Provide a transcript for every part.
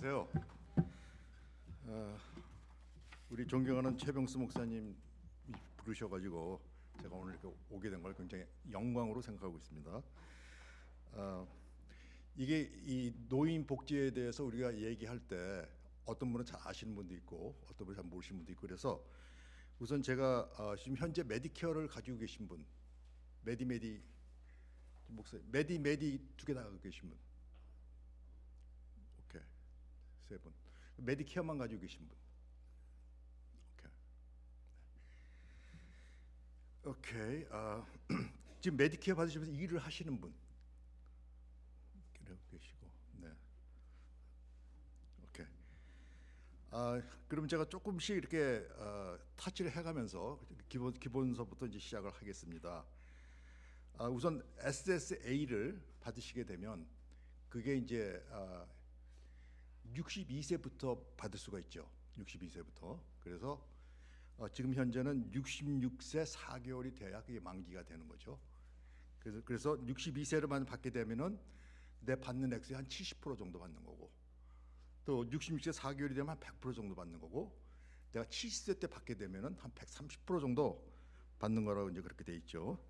안녕하세요. 우리 존경하는 최병수 목사님 부르셔가지고 제가 오늘 이렇게 오게 된 걸 굉장히 영광으로 생각하고 있습니다. 이게 이 노인 복지에 대해서 우리가 얘기할 때 어떤 분은 잘 아시는 분도 있고 어떤 분은 잘 모르시는 분도 있고 그래서 우선 제가 지금 현재 메디케어를 가지고 계신 분, 메디 목사님, 메디 두 개 다 가지고 계신 분, 오케이 세 분, 메디케어만 가지고 계신 분, 오케이. 지금 메디케어 받으시면서 일을 하시는 분 계시고, 네, 오케이. 그럼 제가 조금씩 이렇게 타치를 해가면서 기본서부터 이제 시작을 하겠습니다. 우선 SSA를 받으시게 되면 그게 이제 62세부터 받을 수가 있죠. 62세부터. 그래서 지금 현재는 66세 4개월이 돼야 그게 만기가 되는 거죠. 그래서 62세로만 받게 되면은 내 받는 액수의 한 70% 정도 받는 거고, 또 66세 4개월이 되면 한 100% 정도 받는 거고, 내가 70세 때 받게 되면은 한 130% 정도 받는 거라고 이제 그렇게 돼 있죠.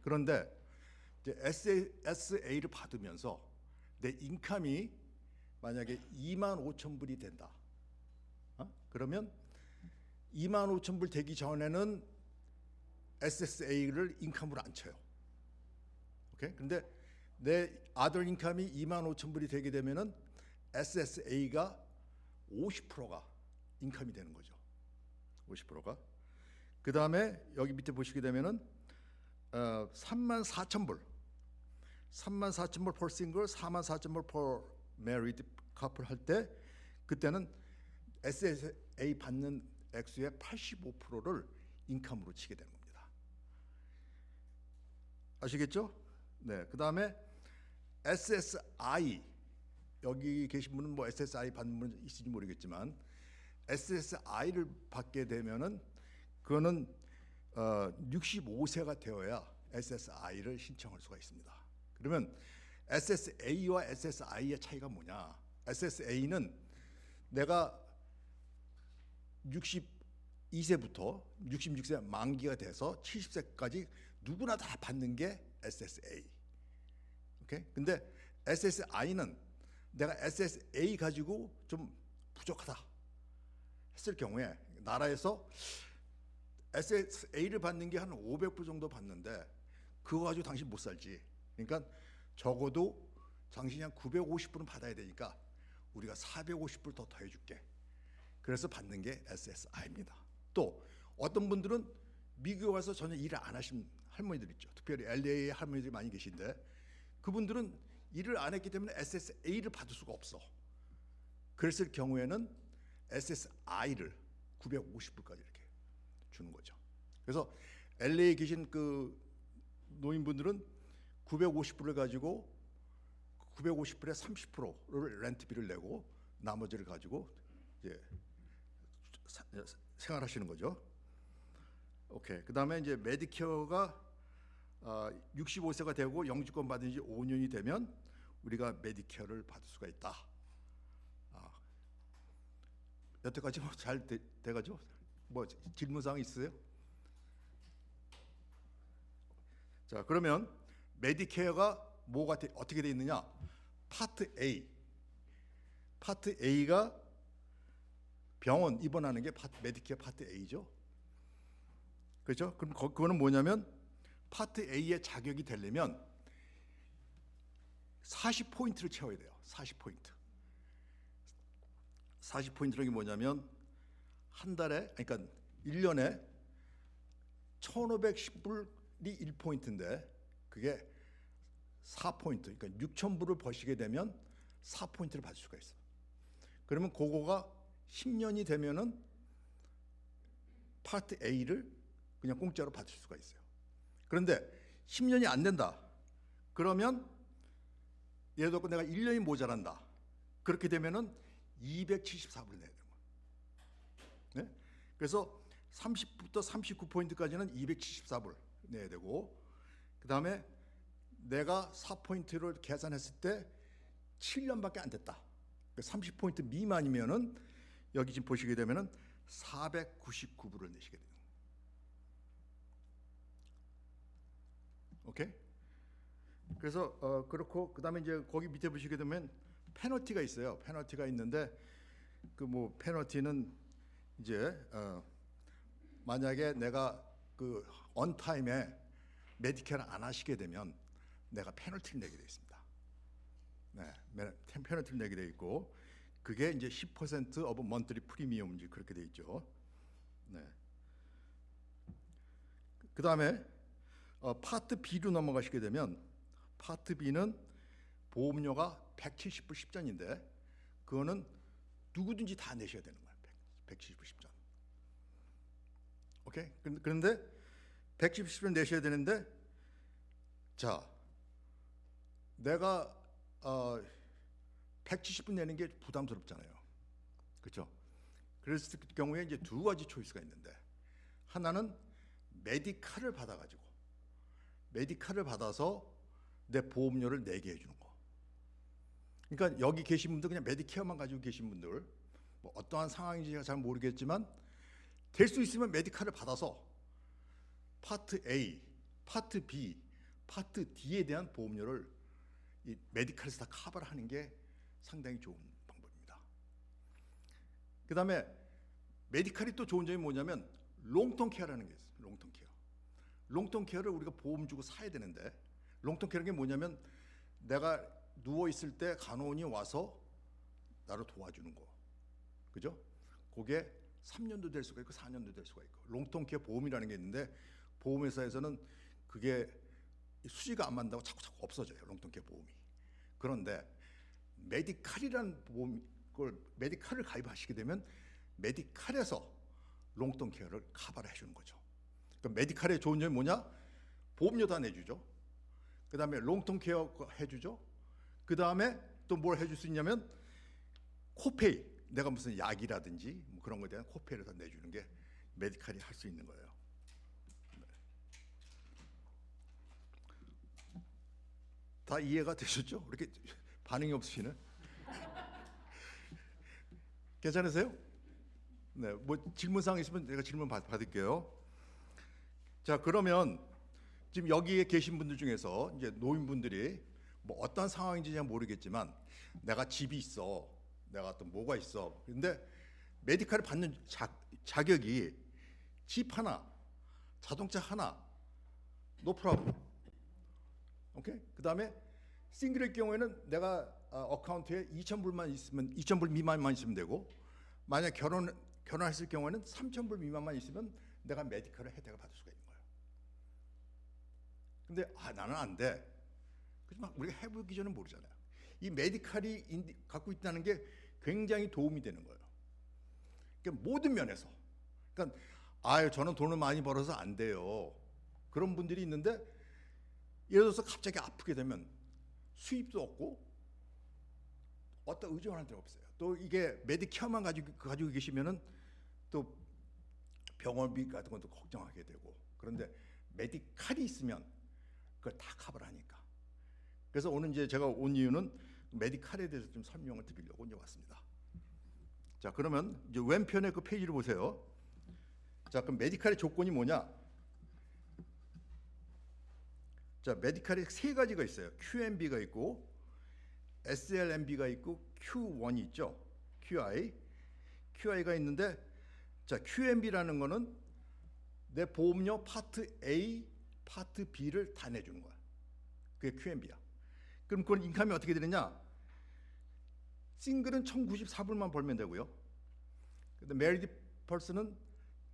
그런데 이제 SSA를 받으면서 내 인컴이 만약에 25,000불이 된다. 그러면 25,000불 되기 전에는 SSA를 인컴으로 안 쳐요. 오케이? 근데 내 아들 인컴이 25,000불이 되게 되면은 SSA가 50%가 인컴이 되는 거죠. 50%가. 그 다음에 여기 밑에 보시게 되면은 34,000불, 34,000불 per single, 44,000불 per married couple 할 때 그때는 SSA 받는 액수의 85%를 인컴으로 치게 되는 겁니다. 아시겠죠? 네. 그 다음에 SSI, 여기 계신 분은 뭐 SSI 받는 분 있을지 모르겠지만 SSI를 받게 되면은 그거는 65세가 되어야 SSI를 신청할 수가 있습니다. 그러면 SSA와 SSI의 차이가 뭐냐? SSA는 내가 62세부터 66세 만기가 돼서 70세까지 누구나 다 받는 게 SSA. 오케이? 근데 SSI는 내가 SSA 가지고 좀 부족하다 했을 경우에 나라에서 SSA를 받는 게 한 500불 정도 받는데 그거 가지고 당신 못 살지. 그러니까 적어도 당신이 한 950불은 받아야 되니까 우리가 450불 더 더해줄게. 그래서 받는 게 SSI입니다. 또 어떤 분들은 미국에 와서 전혀 일을 안 하신 할머니들 있죠. 특별히 LA에 할머니들이 많이 계신데 그분들은 일을 안 했기 때문에 SSA를 받을 수가 없어. 그랬을 경우에는 SSI를 950불까지 이렇게 주는 거죠. 그래서 LA에 계신 그 노인분들은 950불을 가지고 950불에 30%를 렌트비를 내고 나머지를 가지고 이제 생활하시는 거죠. 오케이. 그다음에 이제 메디케어가 65세가 되고 영주권 받은 지 5년이 되면 우리가 메디케어를 받을 수가 있다. 여태까지 뭐 잘 돼가죠? 뭐 질문사항 있어요? 자, 그러면 메디케어가 어떻게 돼 있느냐? 파트 A. 파트 A가 병원 입원하는 게 메디케어 파트 A죠. 그렇죠? 그럼 그거는 뭐냐면 파트 A의 자격이 되려면 40포인트를 채워야 돼요. 40포인트. 40포인트라는 게 뭐냐면 한 달에, 그러니까 1년에 1,510불이 1포인트인데 그게 4포인트, 그러니까 6,000불을 버시게 되면 4포인트를 받을 수가 있어요. 그러면 그거가 10년이 되면은 파트 A를 그냥 공짜로 받을 수가 있어요. 그런데 10년이 안 된다. 그러면 예를 들어 내가 1년이 모자란다. 그렇게 되면은 274불 내야 되는 거예요. 네? 그래서 30부터 39포인트까지는 274불 내야 되고, 그 다음에 내가 4포인트를 계산했을 때 7년밖에 안 됐다. 30포인트 미만이면은 여기 지금 보시게 되면은 499불을 내시게 돼요. 오케이? 그래서 그렇고 그다음에 이제 거기 밑에 보시게 되면 페널티가 있어요. 페널티가 있는데 그 뭐 페널티는 이제 만약에 내가 그 언타임에 메디케어를 안 하시게 되면 내가 페널티를 내게 돼 있습니다. 네, 페널티를 내게 돼 있고 그게 이제 10% of monthly 프리미엄 그렇게 돼 있죠. 네. 그다음에 파트 B로 넘어가시게 되면 파트 B는 보험료가 170불 10전인데 그거는 누구든지 다 내셔야 되는 거예요. 170불 10전. 오케이? 그런데 170불 내셔야 되는데 자, 내가 170불 내는 게 부담스럽잖아요. 그렇죠? 그랬을 경우에 이제 두 가지 초이스가 있는데 하나는 메디칼을 받아가지고 메디칼을 받아서 내 보험료를 내게 해주는 거. 그러니까 여기 계신 분들 그냥 메디케어만 가지고 계신 분들 뭐 어떠한 상황인지 잘 모르겠지만 될 수 있으면 메디칼을 받아서 파트 A, 파트 B, 파트 D에 대한 보험료를 이 메디칼에서 다 커버를 하는 게 상당히 좋은 방법입니다. 그 다음에 메디칼이 또 좋은 점이 뭐냐면 롱텀 케어라는 게 있어요. 롱텀 케어. 롱텀 케어를 우리가 보험 주고 사야 되는데 롱텀 케어라는 게 뭐냐면 내가 누워 있을 때 간호원이 와서 나를 도와주는 거, 그죠? 그게 3년도 될 수가 있고 4년도 될 수가 있고 롱텀 케어 보험이라는 게 있는데 보험회사에서는 그게 수지가 안 맞는다고 자꾸 없어져요. 롱텀 케어 보험이. 그런데 메디칼이라는 보험 걸 메디칼을 가입하시게 되면 메디칼에서 롱텀 케어를 커버를 해주는 거죠. 그러니까 메디칼의 좋은 점이 뭐냐? 보험료 다 내주죠. 그 다음에 롱텀 케어 해주죠. 그 다음에 또 뭘 해줄 수 있냐면 코페이, 내가 무슨 약이라든지 뭐 그런 거에 대한 코페이를 다 내주는 게 메디칼이 할 수 있는 거예요. 다 이해가 되셨죠? 이렇게 반응이 없으시네. 괜찮으세요? 네, 뭐 질문사항 있으면 내가 질문 받을게요. 자, 그러면 지금 여기에 계신 분들 중에서 이제 노인분들이 뭐 어떤 상황인지 잘 모르겠지만 내가 집이 있어, 내가 또 뭐가 있어. 근데 메디칼을 받는 자격이 집 하나, 자동차 하나, 노 프로블럼. 오케이? 그다음에 싱글일 경우에는 내가 어카운트에 2,000불만 있으면 2,000불 미만만 있으면 되고 만약 결혼했을 경우에는 3,000불 미만만 있으면 내가 메디컬을 혜택을 받을 수가 있는 거예요. 근데 나는 안 돼. 그렇지만 우리가 해보기 전에 모르잖아요. 이 메디컬이 갖고 있다는 게 굉장히 도움이 되는 거예요. 그러니까 모든 면에서. 그러니까 저는 돈을 많이 벌어서 안 돼요. 그런 분들이 있는데 예를 들어서 갑자기 아프게 되면 수입도 없고 어떤 의존할 데가 없어요. 또 이게 메디케어만 가지고 계시면은 또 병원비 같은 것도 걱정하게 되고 그런데 메디칼이 있으면 그걸 다 커버를 하니까. 그래서 오늘 이제 제가 온 이유는 메디칼에 대해서 좀 설명을 드리려고 이제 왔습니다. 자, 그러면 이제 왼편의 그 페이지를 보세요. 자, 그럼 메디칼의 조건이 뭐냐? 자, 메디칼이 세 가지가 있어요. QMB가 있고 SLMB가 있고 Q1이 있죠. QI가 있는데 자, QMB라는 거는 내 보험료 파트 A, 파트 B를 다 내주는 거야. 그게 QMB야. 그럼 그건 인컴이 어떻게 되느냐? 싱글은 1,094불만 벌면 되고요. 근데 메리드 펄스는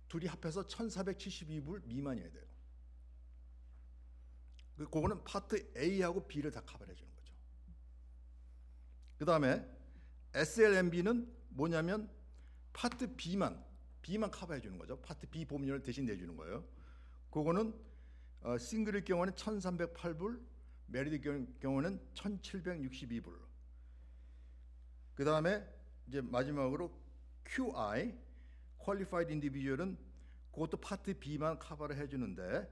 둘이 합해서 1,472불 미만이어야 돼요. 그거는 파트 A하고 B를 다 커버해 주는 거죠. 그 다음에 SLMB는 뭐냐면 파트 B만 커버해 주는 거죠. 파트 B 보험료를 대신 내주는 거예요. 그거는 싱글일 경우는 1,308불, 메리드 경우는 1,762불. 그 다음에 이제 마지막으로 QI, Qualified Individual은 그것도 파트 B만 커버를 해주는데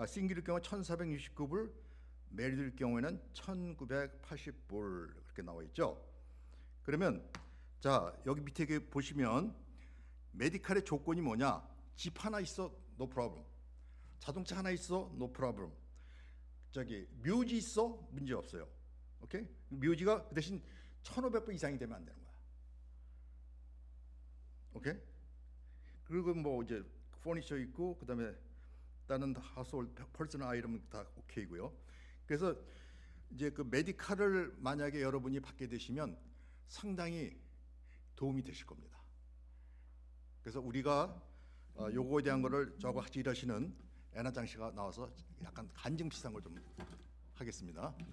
싱글일 경우 1,469불, 메리드일 경우에는 1,980불 그렇게 나와 있죠. 그러면 자 여기 밑에 보시면 메디칼의 조건이 뭐냐? 집 하나 있어, no problem. 자동차 하나 있어, no problem. 저기 묘지 있어, 문제 없어요. 오케이? 묘지가 그 대신 1,500불 이상이 되면 안 되는 거야. 오케이? 그리고 뭐 이제 퍼니처 있고 그다음에 다른 하우스홀드 퍼스널 아이템은 다 오케이고요. 그래서 이제 그 메디칼을 만약에 여러분이 받게 되시면 상당히 도움이 되실 겁니다. 그래서 우리가 요거에 대한 거를 저하고 같이 일하시는 애나장 씨가 나와서 약간 간증 비슷한 걸 좀 하겠습니다. 네.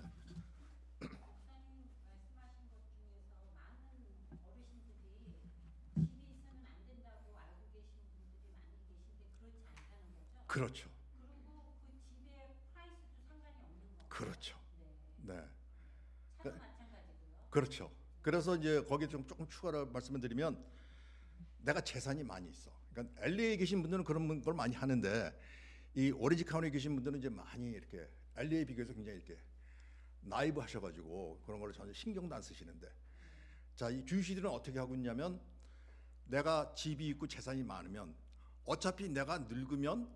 목사님 말씀하신 것 중에서 많은 어르신들이 집에 있으면 안 된다고 알고 계신 분들이 많이 계신데 그렇지 않다는 거죠? 그렇죠. 그리고 그 집의 프라이스도 상관이 없는 거고. 그렇죠. 네. 네. 차도 마찬가지고요. 그렇죠. 그래서 이제 거기에 좀 조금 추가로 말씀을 드리면 내가 재산이 많이 있어. 그러니까 LA에 계신 분들은 그런 걸 많이 하는데 이 오렌지 카운티에 계신 분들은 이제 많이 이렇게 LA에 비교해서 굉장히 이렇게 나이브 하셔가지고 그런 걸 전혀 신경도 안 쓰시는데 자, 이 주시들은 어떻게 하고 있냐면 내가 집이 있고 재산이 많으면 어차피 내가 늙으면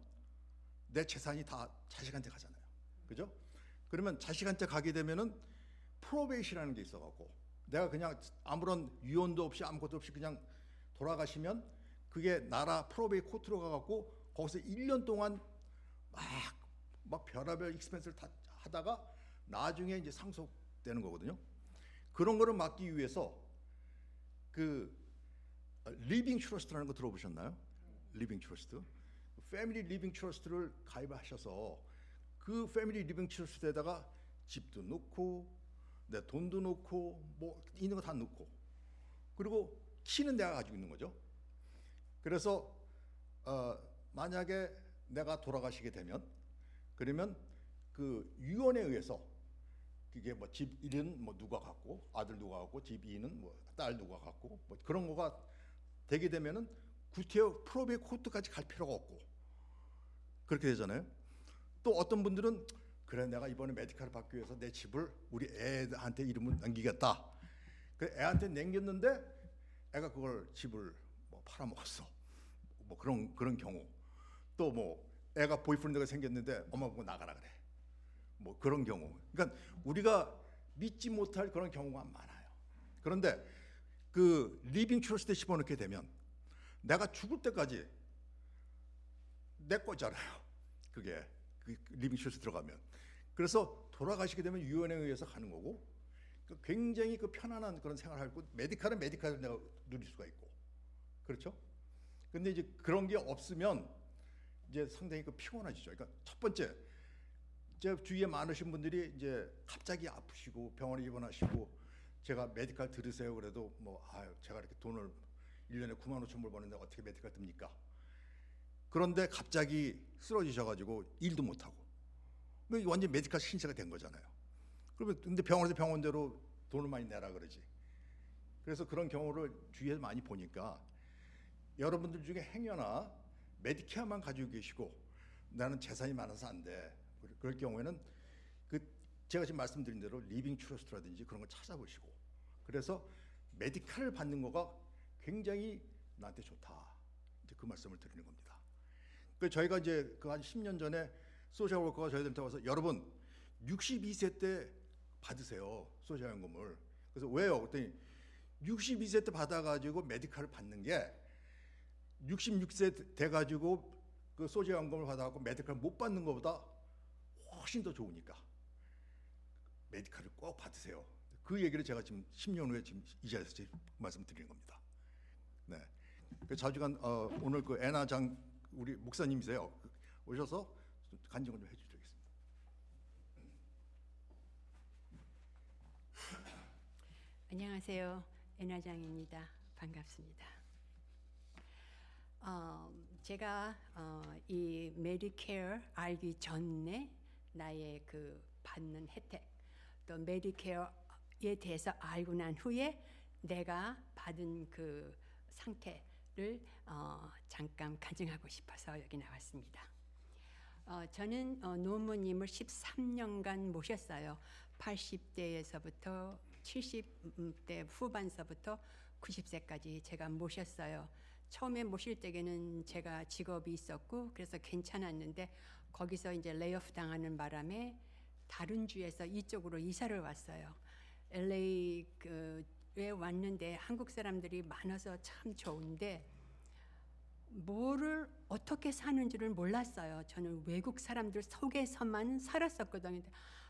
내 재산이 다 자식한테 가잖아요. 그죠? 그러면 자식한테 가게 되면은 프로베이시라는 게 있어갖고 내가 그냥 아무런 유언도 없이 아무것도 없이 그냥 돌아가시면 그게 나라 프로베이 코트로 가갖고 거기서 1년 동안 막 별의별 익스펜스를 다 하다가 나중에 이제 상속되는 거거든요. 그런 거를 막기 위해서 그 리빙 트러스트라는 거 들어보셨나요? 리빙 트러스트. 패밀리 리빙 트러스트를 가입하셔서 그 패밀리 리빙 트러스트에다가 집도 넣고 내 돈도 넣고 뭐 있는 거 다 넣고 그리고 키는 내가 가지고 있는 거죠. 그래서 만약에 내가 돌아가시게 되면 그러면 그 유언에 의해서 그게 뭐 집 1은 뭐 누가 갖고 아들 누가 갖고 집 2는 뭐 딸 누가 갖고 뭐 그런 거가 되게 되면은 구태여 프로베이 코트까지 갈 필요가 없고 그렇게 되잖아요. 또 어떤 분들은 그래 내가 이번에 메디칼을 받기 위해서 내 집을 우리 애한테 이름을 남기겠다. 그 애한테 남겼는데 애가 그걸 집을 뭐 팔아먹었어. 뭐 그런 경우. 또 뭐 애가 보이프렌드가 생겼는데 엄마 보고 나가라 그래. 뭐 그런 경우. 그러니까 우리가 믿지 못할 그런 경우가 많아요. 그런데 그 리빙 트러스트에 집어넣게 되면 내가 죽을 때까지 내 거잖아요. 그게 그 리빙 트러스트 들어가면. 그래서 돌아가시게 되면 유언에 의해서 가는 거고 굉장히 그 편안한 그런 생활을 하고 메디칼은 메디칼을 내가 누릴 수가 있고 그렇죠? 근데 이제 그런 게 없으면 이제 상당히 그 피곤하시죠. 그러니까 첫 번째 제 주위에 많으신 분들이 이제 갑자기 아프시고 병원에 입원하시고 제가 메디칼 들으세요 그래도 뭐 아유 제가 이렇게 돈을 1년에 9만 5천 불 버는데 어떻게 메디칼 듭니까? 그런데 갑자기 쓰러지셔가지고 일도 못하고 완전 메디칼 신세가 된 거잖아요. 그러면 근데 병원에서 병원대로 돈을 많이 내라 그러지. 그래서 그런 경우를 주위에서 많이 보니까 여러분들 중에 행여나 메디케어만 가지고 계시고 나는 재산이 많아서 안 돼. 그럴 경우에는 그 제가 지금 말씀드린 대로 리빙 트러스트라든지 그런 걸 찾아보시고 그래서 메디칼을 받는 거가 굉장히 나한테 좋다. 이제 그 말씀을 드리는 겁니다. 그 저희가 이제 그 한 10년 전에 소셜 워커가 저희들한테 와서 여러분 62세 때 받으세요 소셜연금을. 그래서 왜요? 그랬더니 62세 때 받아가지고 메디칼을 받는 게 66세 돼가지고 그 소셜연금을 받아갖고 메디칼 못 받는 것보다 훨씬 더 좋으니까 메디칼을 꼭 받으세요. 그 얘기를 제가 지금 10년 후에 지금 이 자리에서 말씀드리는 겁니다. 네. 그 자주간 오늘 그 애나장 우리 목사님이세요. 오셔서 간증을 좀 해주시겠습니다. 안녕하세요. 애나장입니다. 반갑습니다. 제가 이 메디케어 알기 전에 나의 그 받는 혜택 또 메디케어에 대해서 알고 난 후에 내가 받은 그 상태를 잠깐 간증하고 싶어서 여기 나왔습니다. 저는 노무님을 13년간 모셨어요. 80대에서부터 70대 후반서부터 90세까지 제가 모셨어요. 처음에 모실 때에는 제가 직업이 있었고 그래서 괜찮았는데 거기서 이제 레이오프 당하는 바람에 다른 주에서 이쪽으로 이사를 왔어요. LA에 왔는데 한국 사람들이 많아서 참 좋은데 뭐를 어떻게 사는지를 몰랐어요. 저는 외국 사람들 속에서만 살았었거든요.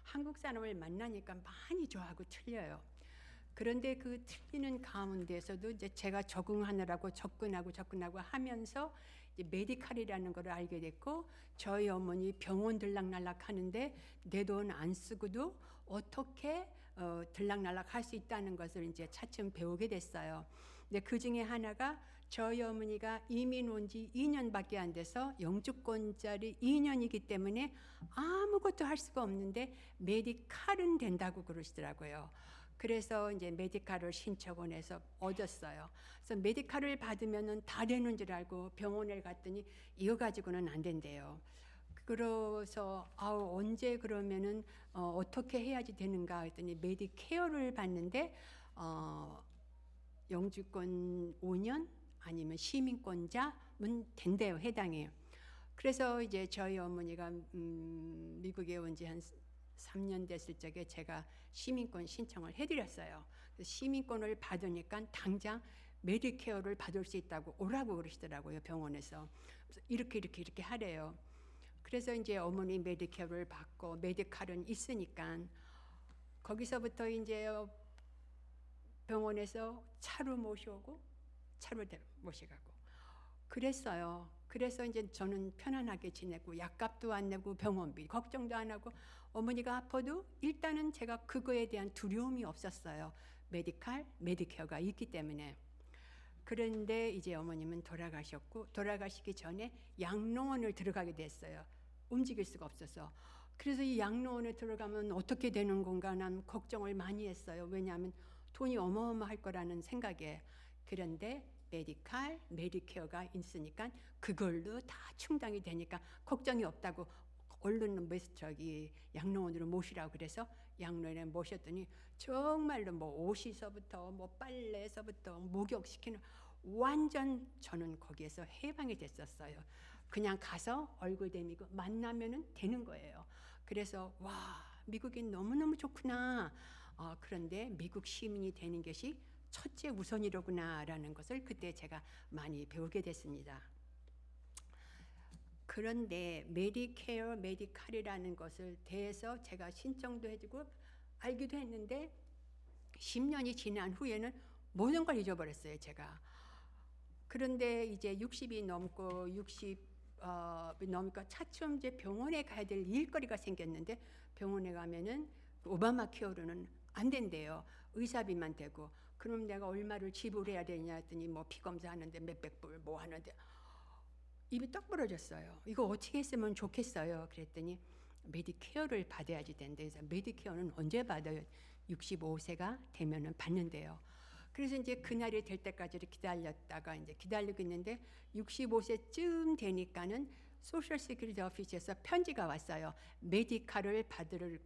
한국 사람을 만나니까 많이 저하고 틀려요. 그런데 그 틀리는 가운데서도 이제 제가 적응하느라고 접근하고 하면서 이제 메디칼이라는 걸 알게 됐고 저희 어머니 병원 들락날락 하는데 내 돈 안 쓰고도 어떻게 들락날락 할 수 있다는 것을 이제 차츰 배우게 됐어요. 근데 그 중에 하나가 저희 어머니가 이민 온 지 2년밖에 안 돼서 영주권짜리 2년이기 때문에 아무것도 할 수가 없는데 메디칼은 된다고 그러시더라고요. 그래서 이제 메디칼을 신청원에서 얻었어요. 그래서 메디칼을 받으면은 다 되는 줄 알고 병원에 갔더니 이거 가지고는 안 된대요. 그래서 언제 그러면은 어떻게 해야지 되는가 했더니 메디케어를 받는데 영주권 5년 아니면 시민권자면 된대요. 해당해요. 그래서 이제 저희 어머니가 미국에 온 지 한 3년 됐을 적에 제가 시민권 신청을 해드렸어요. 시민권을 받으니까 당장 메디케어를 받을 수 있다고 오라고 그러시더라고요. 병원에서. 그래서 이렇게 하래요. 그래서 이제 어머니 메디케어를 받고 메디칼은 있으니까 거기서부터 이제 병원에서 차로 모셔오고 차로 모셔가고 그랬어요. 그래서 이제 저는 편안하게 지내고 약값도 안 내고 병원비 걱정도 안 하고 어머니가 아파도 일단은 제가 그거에 대한 두려움이 없었어요. 메디케어가 있기 때문에. 그런데 이제 어머님은 돌아가셨고 돌아가시기 전에 양로원을 들어가게 됐어요. 움직일 수가 없어서. 그래서 이 양로원에 들어가면 어떻게 되는 건가 난 걱정을 많이 했어요. 왜냐하면 돈이 어마어마할 거라는 생각에. 그런데 메디케어가 있으니까 그걸로 다 충당이 되니까 걱정이 없다고 얼른 양로원으로 모시라고 그래서 양로원에 모셨더니 정말로 뭐 옷에서부터 뭐 빨래에서부터 목욕시키는 완전 저는 거기에서 해방이 됐었어요. 그냥 가서 얼굴 대미고 만나면은 되는 거예요. 그래서 와 미국이 너무너무 좋구나. 그런데 미국 시민이 되는 것이 첫째 우선이로구나라는 것을 그때 제가 많이 배우게 됐습니다. 그런데 메디케어, 메디칼이라는 것을 대해서 제가 신청도 해주고 알기도 했는데 10년이 지난 후에는 모든 걸 잊어버렸어요, 제가. 그런데 이제 60이 넘고 60 넘으니까 차츰 이제 병원에 가야 될 일거리가 생겼는데 병원에 가면은 오바마 케어로는 안 된대요. 의사비만 되고. 그럼 내가 얼마를 지불해야 되냐 했더니 뭐 피검사 하는데 몇백 불 뭐 하는데 입이 떡 부러졌어요. 이거 어떻게 했으면 좋겠어요. 그랬더니 메디케어를 받아야지 된대. 그래서 메디케어는 언제 받아요? 65세가 되면은 받는데요. 그래서 이제 그날이 될 때까지 기다렸다가 이제 기다리고 있는데 65세쯤 되니까는 소셜 시큐리티 오피스에서 편지가 왔어요. 메디칼을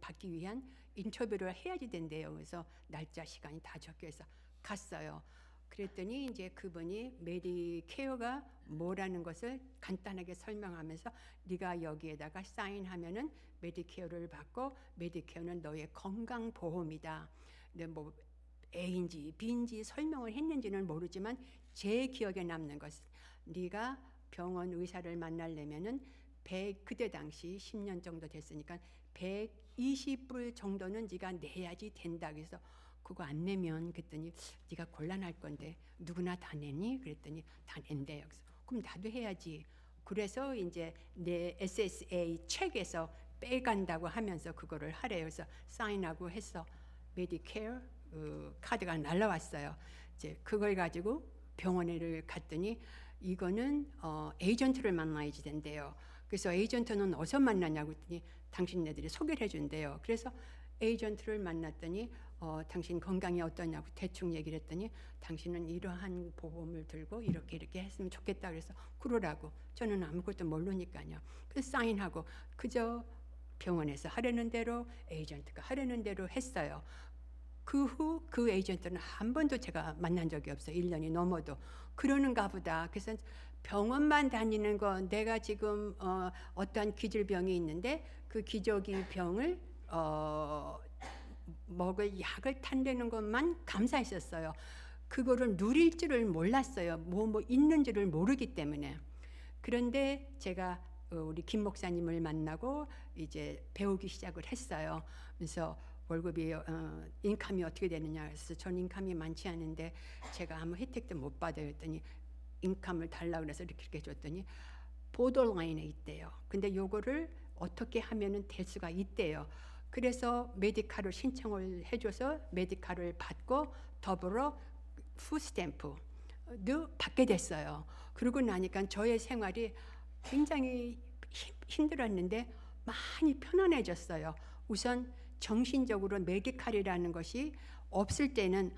받기 위한 인터뷰를 해야지 된대요. 그래서 날짜 시간이 다 적혀 있어 갔어요. 그랬더니 이제 그분이 메디케어가 뭐라는 것을 간단하게 설명하면서 네가 여기에다가 사인하면은 메디케어를 받고 메디케어는 너의 건강보험이다. 근데 뭐 A인지 B인지 설명을 했는지는 모르지만 제 기억에 남는 것은 네가 병원 의사를 만나려면은 그때 당시 10년 정도 됐으니까 120불 정도는 네가 내야지 된다. 그래서 그거 안 내면 그랬더니 네가 곤란할 건데 누구나 다 내니? 그랬더니 다 낸대요. 그럼 나도 해야지. 그래서 이제 내 SSA 책에서 빼간다고 하면서 그거를 하래요. 그래서 사인하고 해서 메디케어 카드가 날라왔어요. 이제 그걸 가지고 병원에 갔더니 이거는 에이전트를 만나야지 된대요. 그래서 에이전트는 어디서 만나냐고 했더니 당신네들이 소개를 해준대요. 그래서 에이전트를 만났더니 당신 건강이 어떠냐고 대충 얘기를 했더니 당신은 이러한 보험을 들고 이렇게 했으면 좋겠다 그래서 그러라고. 저는 아무것도 모르니까요. 그래서 사인하고 그저 병원에서 하려는 대로 에이전트가 하려는 대로 했어요. 그 후 그 에이전트는 한 번도 제가 만난 적이 없어요. 1년이 넘어도. 그러는가 보다. 그래서 병원만 다니는 거 내가 지금 어떠한 기질병이 있는데 그 기저귀 병을 먹을 약을 탄다는 것만 감사했었어요. 그거를 누릴 줄을 몰랐어요. 뭐 있는 줄을 모르기 때문에. 그런데 제가 우리 김 목사님을 만나고 이제 배우기 시작을 했어요. 그래서 월급이 인컴이 어떻게 되느냐 그래서 전 인컴이 많지 않은데 제가 아무 혜택도 못 받아요 했더니 인컴을 달라고 그래서 이렇게 줬더니 보더라인에 있대요. 근데 요거를 어떻게 하면은 될 수가 있대요. 그래서 메디칼을 신청을 해줘서 메디칼을 받고 더불어 푸스탬프도 받게 됐어요. 그러고 나니까 저의 생활이 굉장히 힘들었는데 많이 편안해졌어요. 우선 정신적으로 메디칼이라는 것이 없을 때는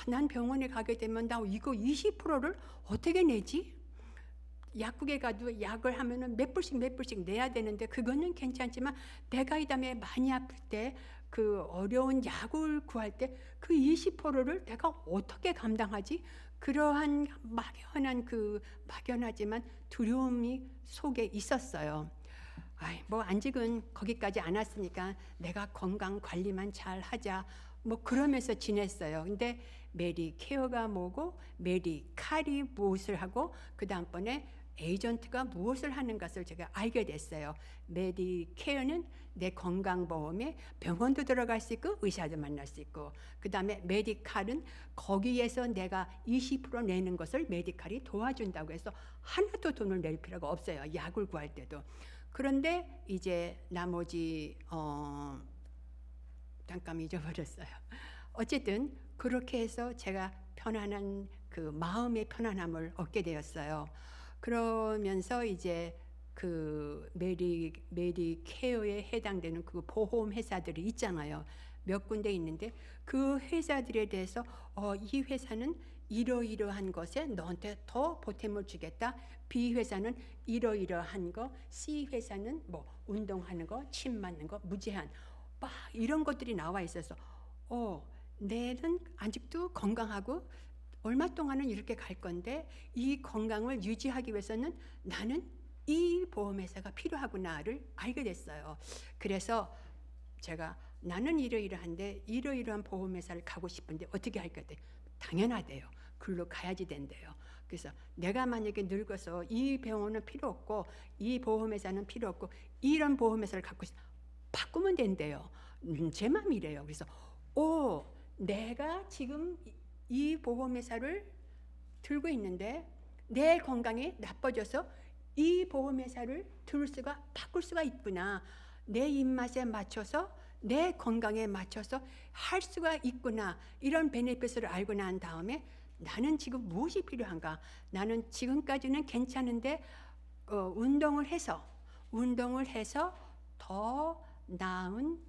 난 병원에 가게 되면 나 이거 20%를 어떻게 내지? 약국에 가도 약을 하면은 몇 불씩 내야 되는데 그거는 괜찮지만 내가 이 다음에 많이 아플 때 그 어려운 약을 구할 때 그 20%를 내가 어떻게 감당하지? 그러한 막연하지만 두려움이 속에 있었어요. 뭐 아직은 거기까지 안 왔으니까 내가 건강 관리만 잘 하자 뭐 그러면서 지냈어요. 근데 메디케어가 뭐고 메디칼이 무엇을 하고 그 다음번에 에이전트가 무엇을 하는 것을 제가 알게 됐어요. 메디케어는 내 건강보험에 병원도 들어갈 수 있고 의사도 만날 수 있고 그 다음에 메디칼은 거기에서 내가 20% 내는 것을 메디칼이 도와준다고 해서 하나도 돈을 낼 필요가 없어요. 약을 구할 때도. 그런데 이제 나머지 잠깐 잊어버렸어요. 어쨌든 그렇게 해서 제가 편안한 그 마음의 편안함을 얻게 되었어요. 그러면서 이제 그 메디케어에 해당되는 그 보험 회사들이 있잖아요. 몇 군데 있는데 그 회사들에 대해서 이 회사는 이러이러한 것에 너한테 더 보탬을 주겠다. B 회사는 이러이러한 거, C 회사는 뭐 운동하는 거, 침 맞는 거, 무제한 막 이런 것들이 나와 있어서 내는 아직도 건강하고 얼마 동안은 이렇게 갈 건데 이 건강을 유지하기 위해서는 나는 이 보험회사가 필요하구나를 알게 됐어요. 그래서 제가 나는 이러이러한데 이러이러한 보험회사를 가고 싶은데 어떻게 할 거대? 당연하대요. 글로 가야지 된대요. 그래서 내가 만약에 늙어서 이 병원은 필요 없고 이 보험회사는 필요 없고 이런 보험회사를 갖고 바꾸면 된대요. 제 맘이래요. 그래서 내가 지금 이 보험회사를 들고 있는데 내 건강이 나빠져서 이 보험회사를 바꿀 수가 있구나. 내 입맛에 맞춰서 내 건강에 맞춰서 할 수가 있구나. 이런 베네핏을 알고 난 다음에 나는 지금 무엇이 필요한가? 나는 지금까지는 괜찮은데 운동을 해서 더 나은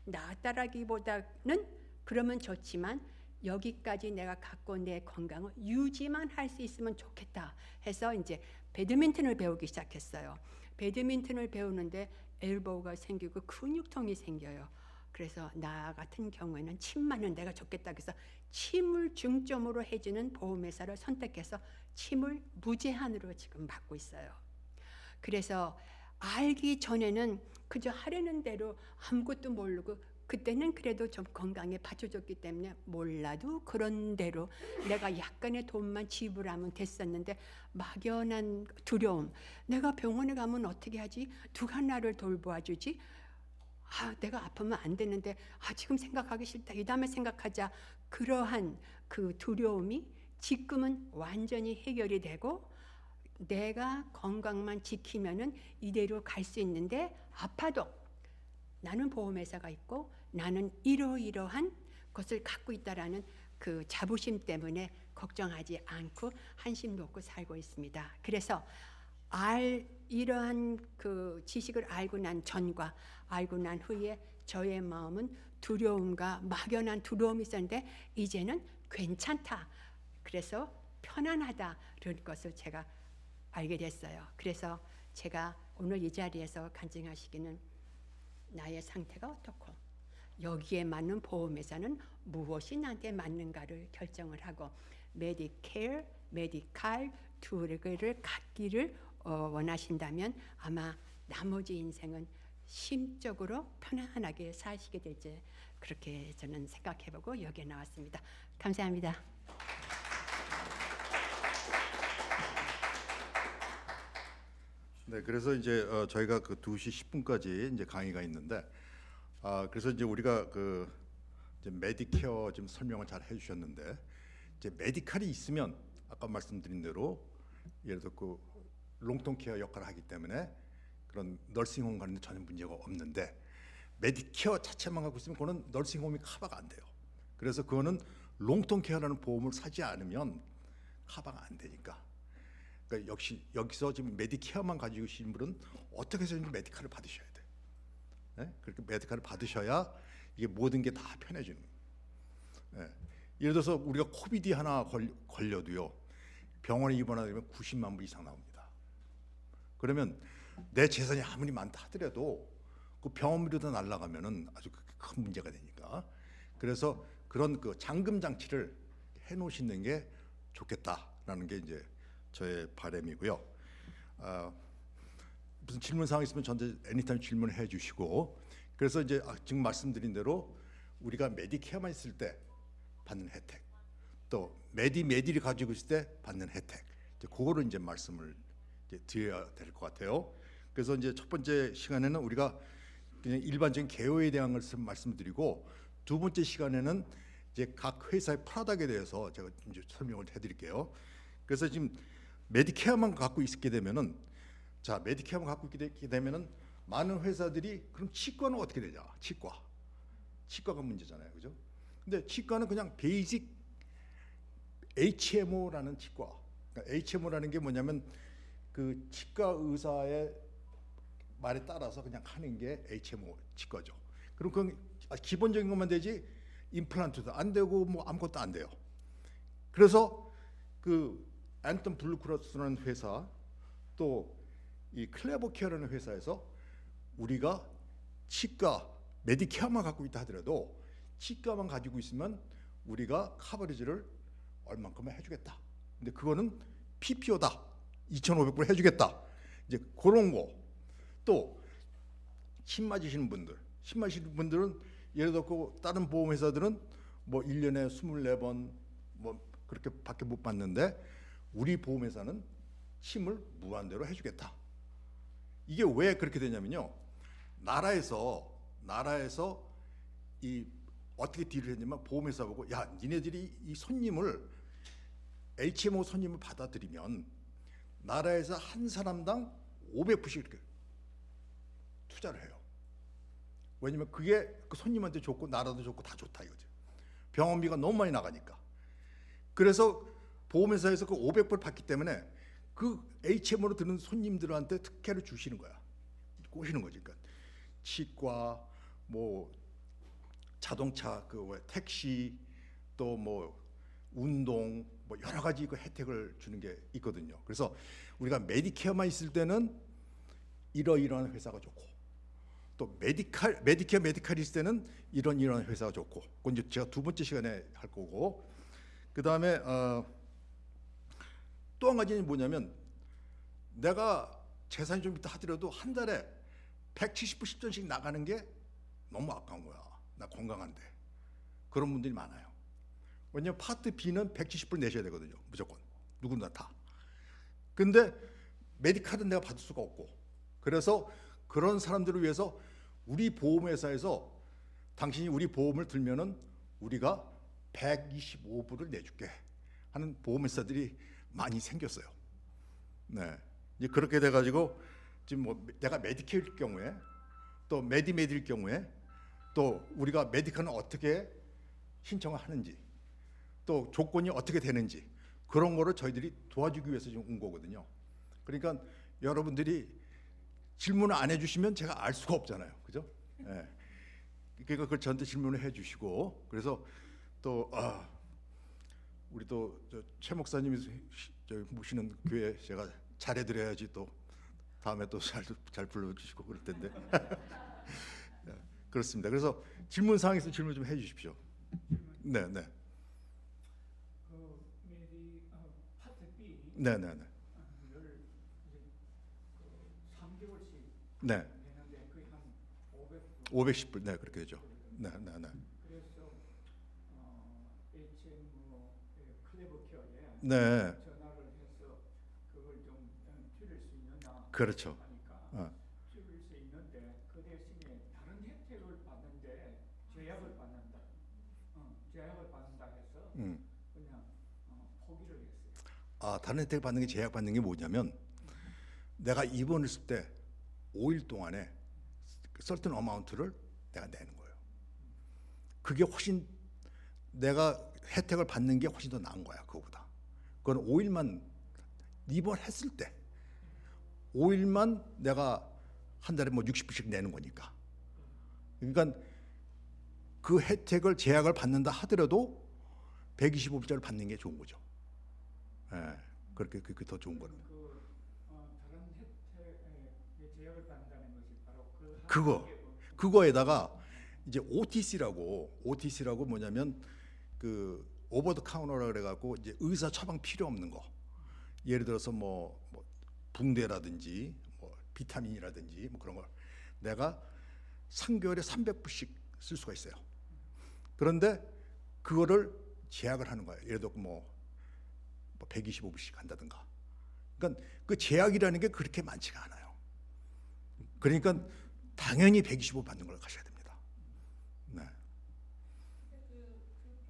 나았다라기보다는 그러면 좋지만 여기까지 내가 갖고 내 건강을 유지만 할 수 있으면 좋겠다 해서 이제 배드민턴을 배우기 시작했어요. 배드민턴을 배우는데 엘보우가 생기고 근육통이 생겨요. 그래서 나 같은 경우에는 침만은 내가 좋겠다 그래서 침을 중점으로 해주는 보험회사를 선택해서 침을 무제한으로 지금 받고 있어요. 그래서 알기 전에는 그저 하려는 대로 아무것도 모르고 그때는 그래도 좀 건강에 받쳐줬기 때문에 몰라도 그런 대로 내가 약간의 돈만 지불하면 됐었는데 막연한 두려움. 내가 병원에 가면 어떻게 하지? 누가 나를 돌보아주지? 내가 아프면 안 되는데 지금 생각하기 싫다. 이 다음에 생각하자. 그러한 그 두려움이 지금은 완전히 해결이 되고 내가 건강만 지키면은 이대로 갈 수 있는데 아파도 나는 보험회사가 있고 나는 이러이러한 것을 갖고 있다라는 그 자부심 때문에 걱정하지 않고 한심 놓고 살고 있습니다. 그래서 이러한 그 지식을 알고 난 전과 알고 난 후에 저의 마음은 두려움과 막연한 두려움이 있었는데 이제는 괜찮다. 그래서 편안하다는 것을 제가 알게 됐어요. 그래서 제가 오늘 이 자리에서 간증하시기는 나의 상태가 어떻고 여기에 맞는 보험회사는 무엇이 나한테 맞는가를 결정을 하고 메디케어, 메디칼 두 개를 갖기를 원하신다면 아마 나머지 인생은 심적으로 편안하게 사시게 될지 그렇게 저는 생각해보고 여기에 나왔습니다. 감사합니다. 네, 그래서 이제 저희가 그 2시 10분까지 이제 강의가 있는데, 그래서 이제 우리가 그 이제 메디케어 좀 설명을 잘 해주셨는데, 이제 메디칼이 있으면 아까 말씀드린 대로 예를 들어 그 롱텀 케어 역할을 하기 때문에 그런 널싱홈 가는 데 전혀 문제가 없는데, 메디케어 자체만 갖고 있으면 그거는 널싱홈이 커버가 안 돼요. 그래서 그거는 롱텀 케어라는 보험을 사지 않으면 커버가 안 되니까. 그러니까 역시 여기서 지금 메디케어만 가지고 계신 분은 어떻게 해서든 메디칼을 받으셔야 돼. 네? 그렇게 메디칼을 받으셔야 이게 모든 게 다 편해지는 거예요. 네. 예를 들어서 우리가 코비드 하나 걸려도요, 병원에 입원하게 되면 90만 불 이상 나옵니다. 그러면 내 재산이 아무리 많다 하더라도 그 병원비로 날아가면은 아주 큰 문제가 되니까. 그래서 그런 그 잠금 장치를 해놓으시는 게 좋겠다라는 게 이제 저의 바람이고요. 무슨 질문 사항 있으면 저한테 애니타임 질문해 주시고. 그래서 이제 지금 말씀드린 대로 우리가 메디케어만 있을 때 받는 혜택, 또 메디를 가지고 있을 때 받는 혜택, 이제 그거를 이제 말씀을 이제 드려야 될 것 같아요. 그래서 이제 첫 번째 시간에는 우리가 그냥 일반적인 개요에 대한 것을 말씀드리고, 두 번째 시간에는 이제 각 회사의 프로덕트에 대해서 제가 이제 설명을 해드릴게요. 그래서 지금 메디케어만 갖고 있게 되면은, 자, 메디케어만 갖고 있게 되면은 많은 회사들이 그럼 치과는 어떻게 되냐? 치과가 문제잖아요, 그죠? 근데 치과는 그냥 베이직 HMO라는 치과. 그러니까 HMO라는 게 뭐냐면 그 치과 의사의 말에 따라서 그냥 하는 게 HMO 치과죠. 그럼 그 기본적인 것만 되지 임플란트도 안 되고 뭐 아무것도 안 돼요. 그래서 그 앤턴 블루크로스라는 회사, 또 이 클레버케어라는 회사에서 우리가 치과 메디케어만 갖고 있다 하더라도 치과만 가지고 있으면 우리가 커버리지를 얼만큼 해주겠다. 근데 그거는 PPO다. 2,500불 해주겠다. 이제 그런 거. 또 침 맞으시는 분들은 예를 들어 다른 보험회사들은 뭐 1년에 24번 뭐 그렇게 밖에 못 받는데 우리 보험회사는 침을 무한대로 해주겠다. 이게 왜 그렇게 되냐면요, 나라에서 이 어떻게 딜을 했냐면 보험회사 보고, 야, 니네들이 이 손님을 HMO 손님을 받아들이면 나라에서 한 사람당 500불씩 이렇게 투자를 해요. 왜냐면 그게 그 손님한테 좋고 나라도 좋고 다 좋다 이거죠. 병원비가 너무 많이 나가니까. 그래서 보험회사에서 그 500불 받기 때문에 그 HMO로 드는 손님들한테 특혜를 주시는 거야. 꼬시는 거지. 그러니까 치과, 뭐 자동차, 그 택시, 또 뭐 운동, 뭐 여러 가지 그 혜택을 주는 게 있거든요. 그래서 우리가 메디케어만 있을 때는 이러이러한 회사가 좋고, 또 메디칼이 있을 때는 이런 회사가 좋고, 그건 이제 제가 두 번째 시간에 할 거고, 그 다음에 또 한 가지는 뭐냐면, 내가 재산이 좀 있다 하더라도 한 달에 170불 10전씩 나가는 게 너무 아까운 거야. 나 건강한데. 그런 분들이 많아요. 왜냐면 파트 B는 170불 내셔야 되거든요. 무조건. 누구나 다. 근데 메디칼은 내가 받을 수가 없고, 그래서 그런 사람들을 위해서 우리 보험회사에서 당신이 우리 보험을 들면은 우리가 125불을 내줄게 하는 보험회사들이 많이 생겼어요. 네, 이제 그렇게 돼가지고 지금 뭐 내가 메디케어일 경우에, 또 메디메디일 경우에, 또 우리가 메디칼은 어떻게 신청을 하는지, 또 조건이 어떻게 되는지, 그런 거를 저희들이 도와주기 위해서 지금 온 거거든요. 그러니까 여러분들이 질문을 안 해주시면 제가 알 수가 없잖아요, 그죠? 네. 그러니까 그걸 저한테 질문을 해주시고, 그래서 또 우리 또 최 목사님이 모시는 교회 제가 잘해드려야지 또 다음에 또 잘 불러주시고 그럴 텐데. 그렇습니다. 그래서 질문 사항 있으면 질문 좀 해주십시오. 네, 네, 그 파트 B 네, 네, 네, 를 이제 그 3개월씩 네. 내는데 거의 한 500불. 510불, 네, 그렇게 되죠. 네, 네, 네, 그래서 HM 클레버 케어에 네, 전화를 해서 그걸 좀 줄일 수 있느냐 그렇죠. 하니까 어. 줄일 수 있는데 그 대신에 다른 혜택을 받는데 제약을 받는다. 제약을 받는다 해서 그냥 포기를 했어요. 아, 다른 혜택을 받는 게 제약 받는 게 뭐냐면 내가 입원했을 때 5일 동안에 certain amount를 내가 내는 거예요. 그게 훨씬 내가 혜택을 받는 게 훨씬 더 나은 거야. 그거보다. 그건 5일만 입원했을 때 5일만 내가 한 달에 뭐 60불씩 내는 거니까. 그러니까 그 혜택을 제약을 받는다 하더라도 125불짜리 받는 게 좋은 거죠. 예, 그렇게 그게 더 좋은 거는. 다른 혜택에 제약을 받는다는 것이 바로 그거에다가 이제 OTC라고 뭐냐면 그 오버 더 카운터라 그래갖고 이제 의사 처방 필요 없는 거. 예를 들어서 뭐 붕대라든지 뭐 비타민이라든지 뭐 그런 걸 내가 3개월에 300불씩 쓸 수가 있어요. 그런데 그거를 제약을 하는 거예요. 예를 들어 뭐 125불씩 한다든가. 그러니까 그 제약이라는 게 그렇게 많지가 않아요. 그러니까 당연히 125 받는 걸 가셔야 됩니다. 네. 그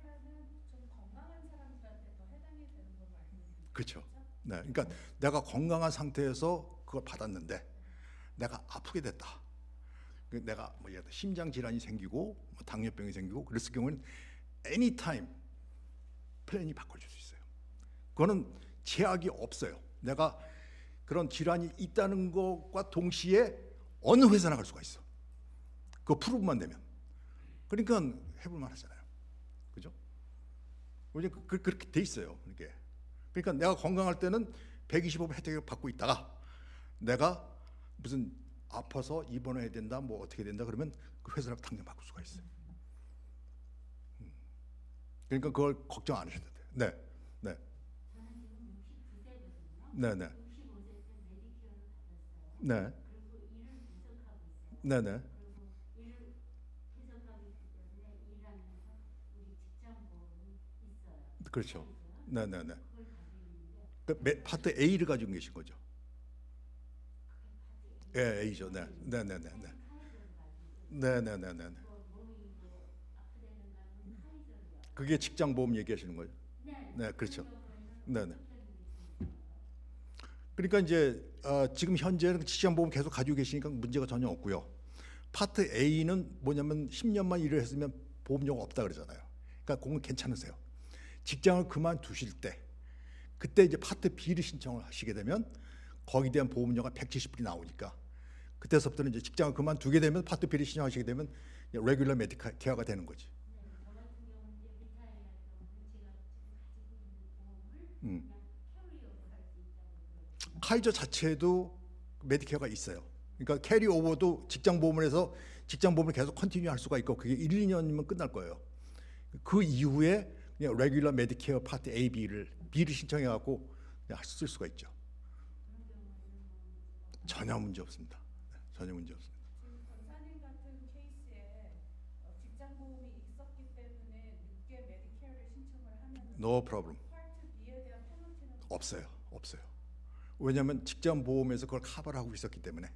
플랜은 좀 건강한 사람들한테 더 해당이 되는 걸로 알고 있는데. 그렇죠. 네. 그러니까 내가 건강한 상태에서 그걸 받았는데 내가 아프게 됐다. 내가 뭐 예를 들어 심장 질환이 생기고 뭐 당뇨병이 생기고 그랬을 경우는 anytime 플랜이 바꿔줄 수 있어요. 그거는 제약이 없어요. 내가 그런 질환이 있다는 것과 동시에 어느 회사나 갈 수가 있어. 그 프로브만 되면. 그러니까 해볼만 하잖아요. 그죠? 그렇게 돼 있어요. 이게. 그러니까 내가 건강할 때는 125불 혜택을 받고 있다가 내가 무슨 아파서 입원해야 된다, 뭐 어떻게 된다 그러면 그 회사를 당장 바꿀 수가 있어요. 그러니까 그걸 걱정 안 하셔도 돼요. 네, 네, 저는 지금 69세거든요. 네, 네, 65세 때 메디케어를 받았어요. 네, 그리고 일을 계속하고 있어요. 네, 네. 그리고 일을 계속하고 있기 때문에 일하면서 우리 직장보험이 있어요. 그렇죠. 그래서 네, 네, 네. 그걸 가지고 있는데 그 파트 A를 가지고 계신 거죠. 그게 파트 A. 예, A죠. 네, 네, 네, 네, 네, 카이저를 가지고 있어요. 네, 네, 네, 네. 뭐 몸이 뭐 아프다는 가면 카이저로요. 그게 직장 보험 얘기하시는 거죠. 네, 네, 그렇죠. 그런 경우에는 네, 네. 어떻게 해드리십니까? 그러니까 이제 지금 현재는 직장 보험 계속 가지고 계시니까 문제가 전혀 없고요. 파트 A는 뭐냐면 10년만 일을 했으면 보험료가 없다 그러잖아요. 그러니까 그건 괜찮으세요. 직장을 그만두실 때 그때 이제 파트 B를 신청을 하시게 되면 거기에 대한 보험료가 170불이 나오니까 그때서부터는 이제 직장을 그만두게 되면 파트 B를 신청하시게 되면 레귤러 메디케어가 되는 거지. 네, 저 같은 경우는 이제 리타이어 할 경우는 제가 지금 가지고 있는 보험을 그냥 캐리오버 할 수 있다고 그러거든요. 카이저 자체도 메디케어가 있어요. 그러니까 캐리오버도 직장 보험을 해서 직장 보험을 계속 컨티뉴 할 수가 있고 그게 1, 2년이면 끝날 거예요. 그 이후에 그냥 레귤러 메디케어 파트 A, B를 신청해 갖고 쓸 수가 있죠. 전혀 문제 없습니다. 네, 전혀 문제 없습니다. 지금 권사님 같은 케이스에 직장 보험이 있었기 때문에 늦게 메디케어를 신청을 하면 No problem. 파트 B에 대한 페널티는 없어요. 없어요. 왜냐하면 직장 보험에서 그걸 커버를 하고 있었기 때문에.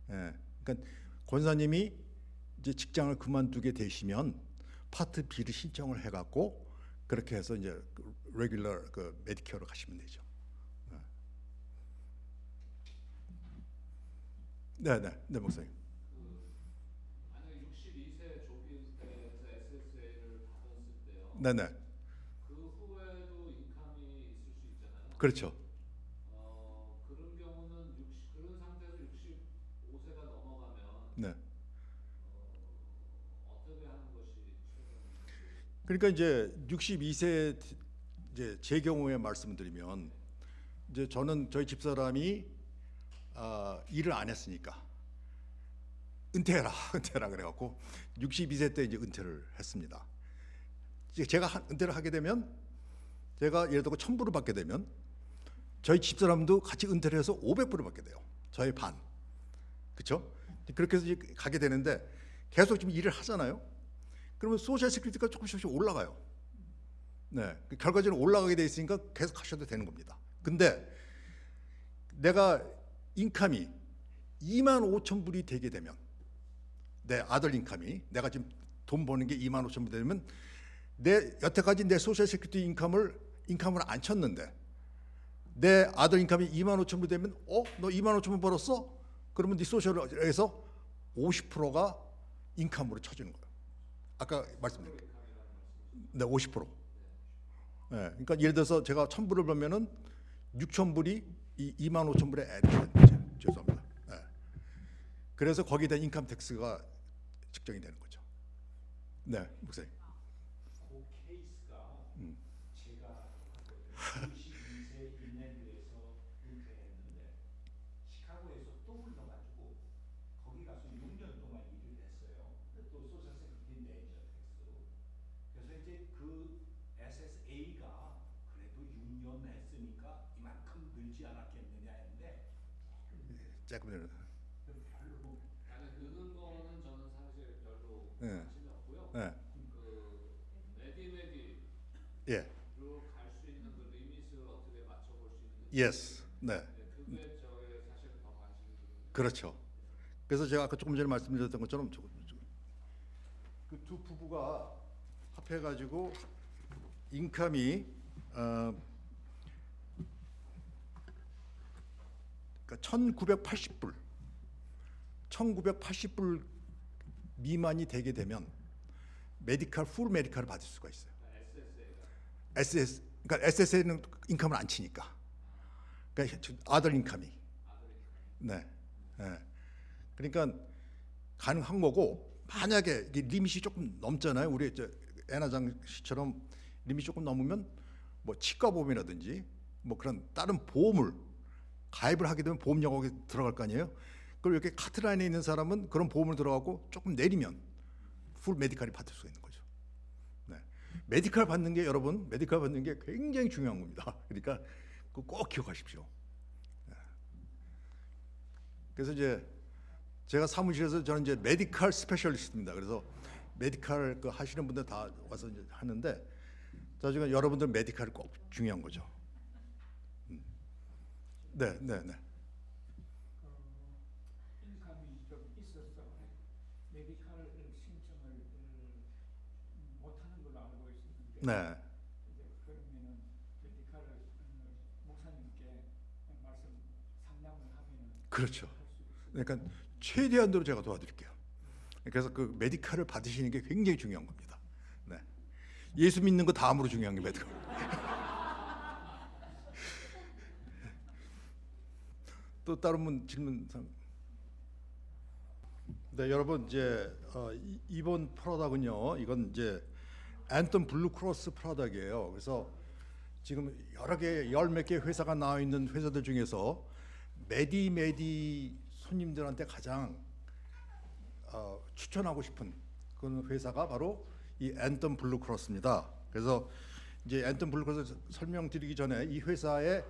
예, 그러니까 권사님이 이제 직장을 그만두게 되시면 파트 B를 신청을 해갖고 그렇게 해서 이제 레귤러 그 메디케어로 가시면 되죠. 네, 네, 네, 목사님. 만약에 62세 조기 때에서 SSA를 받았을 때요. 네, 네, 그 후에도 인감이 있을 수 있잖아요. 그렇죠. 그런 경우는 그런 상태에서 65세가 넘어가면 네. 어떻게 하는 것이 최선인지. 그러니까 이제 62세 이제 제 경우에 말씀드리면 이제 저는 저희 집사람이 일을 안 했으니까 은퇴해라 그래갖고 62세 때 이제 은퇴를 했습니다. 이제 제가 은퇴를 하게 되면 제가 예를 들어 1,000불을 받게 되면 저희 집사람도 같이 은퇴를 해서 500불을 받게 돼요. 저의 반. 그렇죠? 그렇게 해서 이제 가게 되는데 계속 지금 일을 하잖아요. 그러면 소셜 세큐리티가 조금씩 올라가요. 네, 결과적으로 올라가게 돼 있으니까 계속 하셔도 되는 겁니다. 근데 내가 인컴이 25,000불이 되게 되면 내 아들 인컴이 내가 지금 돈 버는 게 25,000불이 되면 내 여태까지 내 소셜 세큐리티 인컴을 안 쳤는데 내 아들 인컴이 25,000불 되면 너 25,000불 벌었어? 그러면 네 소셜에서 50%가 인컴으로 쳐주는 거예요. 아까 말씀드린 네, 50%. 네, 그러니까 예를 들어서 제가 1,000불을 벌면은 6,000불이 이 25,000불에 애드 되는 거죠. 죄송합니다. 네. 그래서 거기에 대한 인컴 텍스가 측정이 되는 거죠. 네, 목사님. 그 케이스가 제가 92세 인랜드에서 은퇴했는데 시카고에서 또 불러가지고 거기 가서 6년 동안 일을 했어요. 근데 또 소셜 세큐리티 내죠 텍스. 그래서 이제 그 SSA가 그래도 6년 했으니까 이만큼 늘지 않았겠느냐 했는데 조금 별로 나는 느는 거는 저는 사실 별로 네. 관심이 없고요. 네. 그 메디로 예. 갈 수 있는 그 리밋을 어떻게 맞춰볼 수 있는 예스. 네. 네, 그게 저의 사실은 더 관심이 드는데. 그렇죠. 그래서 제가 아까 조금 전에 말씀드렸던 것처럼 그 두 부부가 합해가지고 인컴이 그러니까 1,980불 미만이 되게 되면 풀 메디칼을 받을 수가 있어요. 그러니까 SSA는 인컴을 안 치니까. 그러니까 아들 인컴이. 네. 네. 그러니까 가능한 거고 만약에 이게 리밋이 조금 넘잖아요. 우리 애나장 씨처럼 리밋이 조금 넘으면 뭐 치과보험이라든지 뭐 그런 다른 보험을 가입을 하게 되면 보험 영역에 들어갈 거 아니에요. 그리고 이렇게 카트라인에 있는 사람은 그런 보험을 들어가고 조금 내리면 풀 메디칼이 받을 수 있는 거죠. 네. 메디칼 받는 게 여러분 메디칼 받는 게 굉장히 중요한 겁니다. 그러니까 그거 꼭 기억하십시오. 네. 그래서 이제 제가 사무실에서 저는 이제 메디칼 스페셜리스트입니다. 그래서 메디칼 그 하시는 분들 다 와서 이제 하는데 나중에 여러분들 메디칼이 꼭 중요한 거죠. 네, 네, 네. 인감이 좀 있어서 메디칼 신청을 못하는 걸로 알고 있었는데 네. 이제 그러면은 메디칼 목사님께 말씀 상담을 하면은 그렇죠. 그러니까 최대한으로 제가 도와드릴게요. 그래서 그 메디칼을 받으시는 게 굉장히 중요한 겁니다. 네. 예수 믿는 거 다음으로 중요한 게 메디칼. 또 다른 분 질문. 네, 여러분 이제 이번 프로덕은요. 이건 이제 앤턴 블루크로스 프로덕이에요. 그래서 지금 여러 개 열 몇 개 회사가 나와 있는 회사들 중에서 메디 손님들한테 가장 추천하고 싶은 그런 회사가 바로 이 앤턴 블루크로스입니다. 그래서 이제 앤턴 블루크로스 설명드리기 전에 이 회사의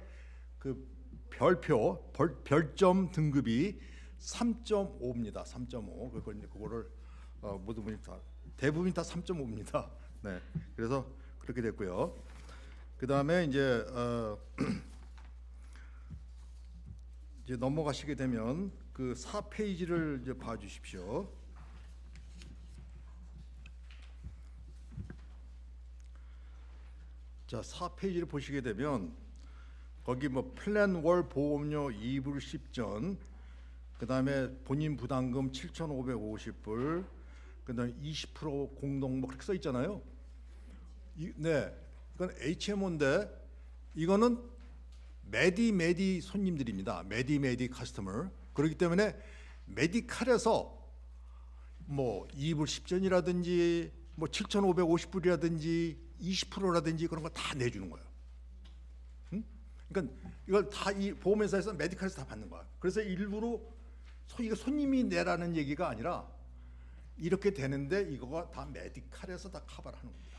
그 별점 등급이 3.5입니다. 3.5. 그거를 모든 분이 다 대부분이 다 3.5입니다. 네. 그래서 그렇게 됐고요. 그다음에 이제 이제 넘어가시게 되면 그 4페이지를 이제 봐 주십시오. 자, 4페이지를 보시게 되면 거기 뭐 플랜 월 보험료 이불 10전, 그다음에 본인 부담금 7,550불, 그다음에 20% 공동 뭐 그렇게 써 있잖아요. 네, 이건 HMO인데 이거는 메디 손님들입니다. 메디 커스터머. 그렇기 때문에 메디칼에서 뭐 이불 10전이라든지 뭐 7,550불이라든지 20%라든지 그런 거 다 내주는 거예요. 그러니까 이걸 다 이 보험회사에서 메디칼에서 다 받는 거야. 그래서 일부러 이거 손님이 내라는 얘기가 아니라 이렇게 되는데 이거가 다 메디칼에서 다 커버를 하는 겁니다.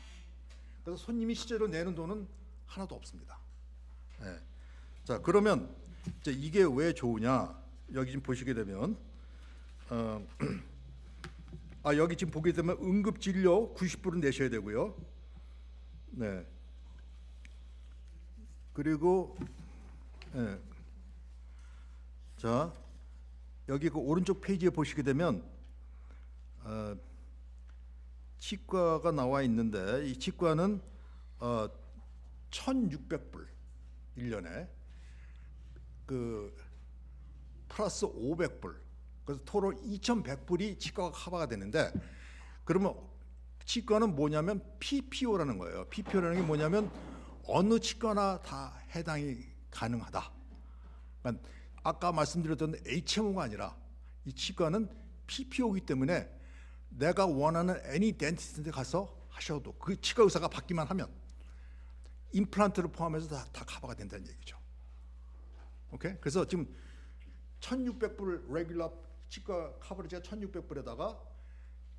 그래서 손님이 실제로 내는 돈은 하나도 없습니다. 예. 자, 그러면 이제 이게 왜 좋으냐? 여기 지금 보시게 되면 여기 지금 보게 되면 응급진료 90불은 내셔야 되고요. 네. 그리고 자, 여기 그 오른쪽 페이지에 보시게 되면 치과가 나와 있는데 이 치과는 1,600불 1년에 그 플러스 500불, 그래서 토tal 2,100불이 치과가 커버가 되는데, 그러면 치과는 뭐냐면 PPO라는 거예요. PPO라는 게 뭐냐면 어느 치과나 다 해당이 가능하다. 그러니까 아까 말씀드렸던 HMO가 아니라 이 치과는 PPO이기 때문에 내가 원하는 애니 덴티스트한테 가서 하셔도 그 치과 의사가 받기만 하면 임플란트를 포함해서 다 커버가 된다는 얘기죠. 오케이? 그래서 지금 1,600불 레귤러 치과 커버리지가 1,600불에다가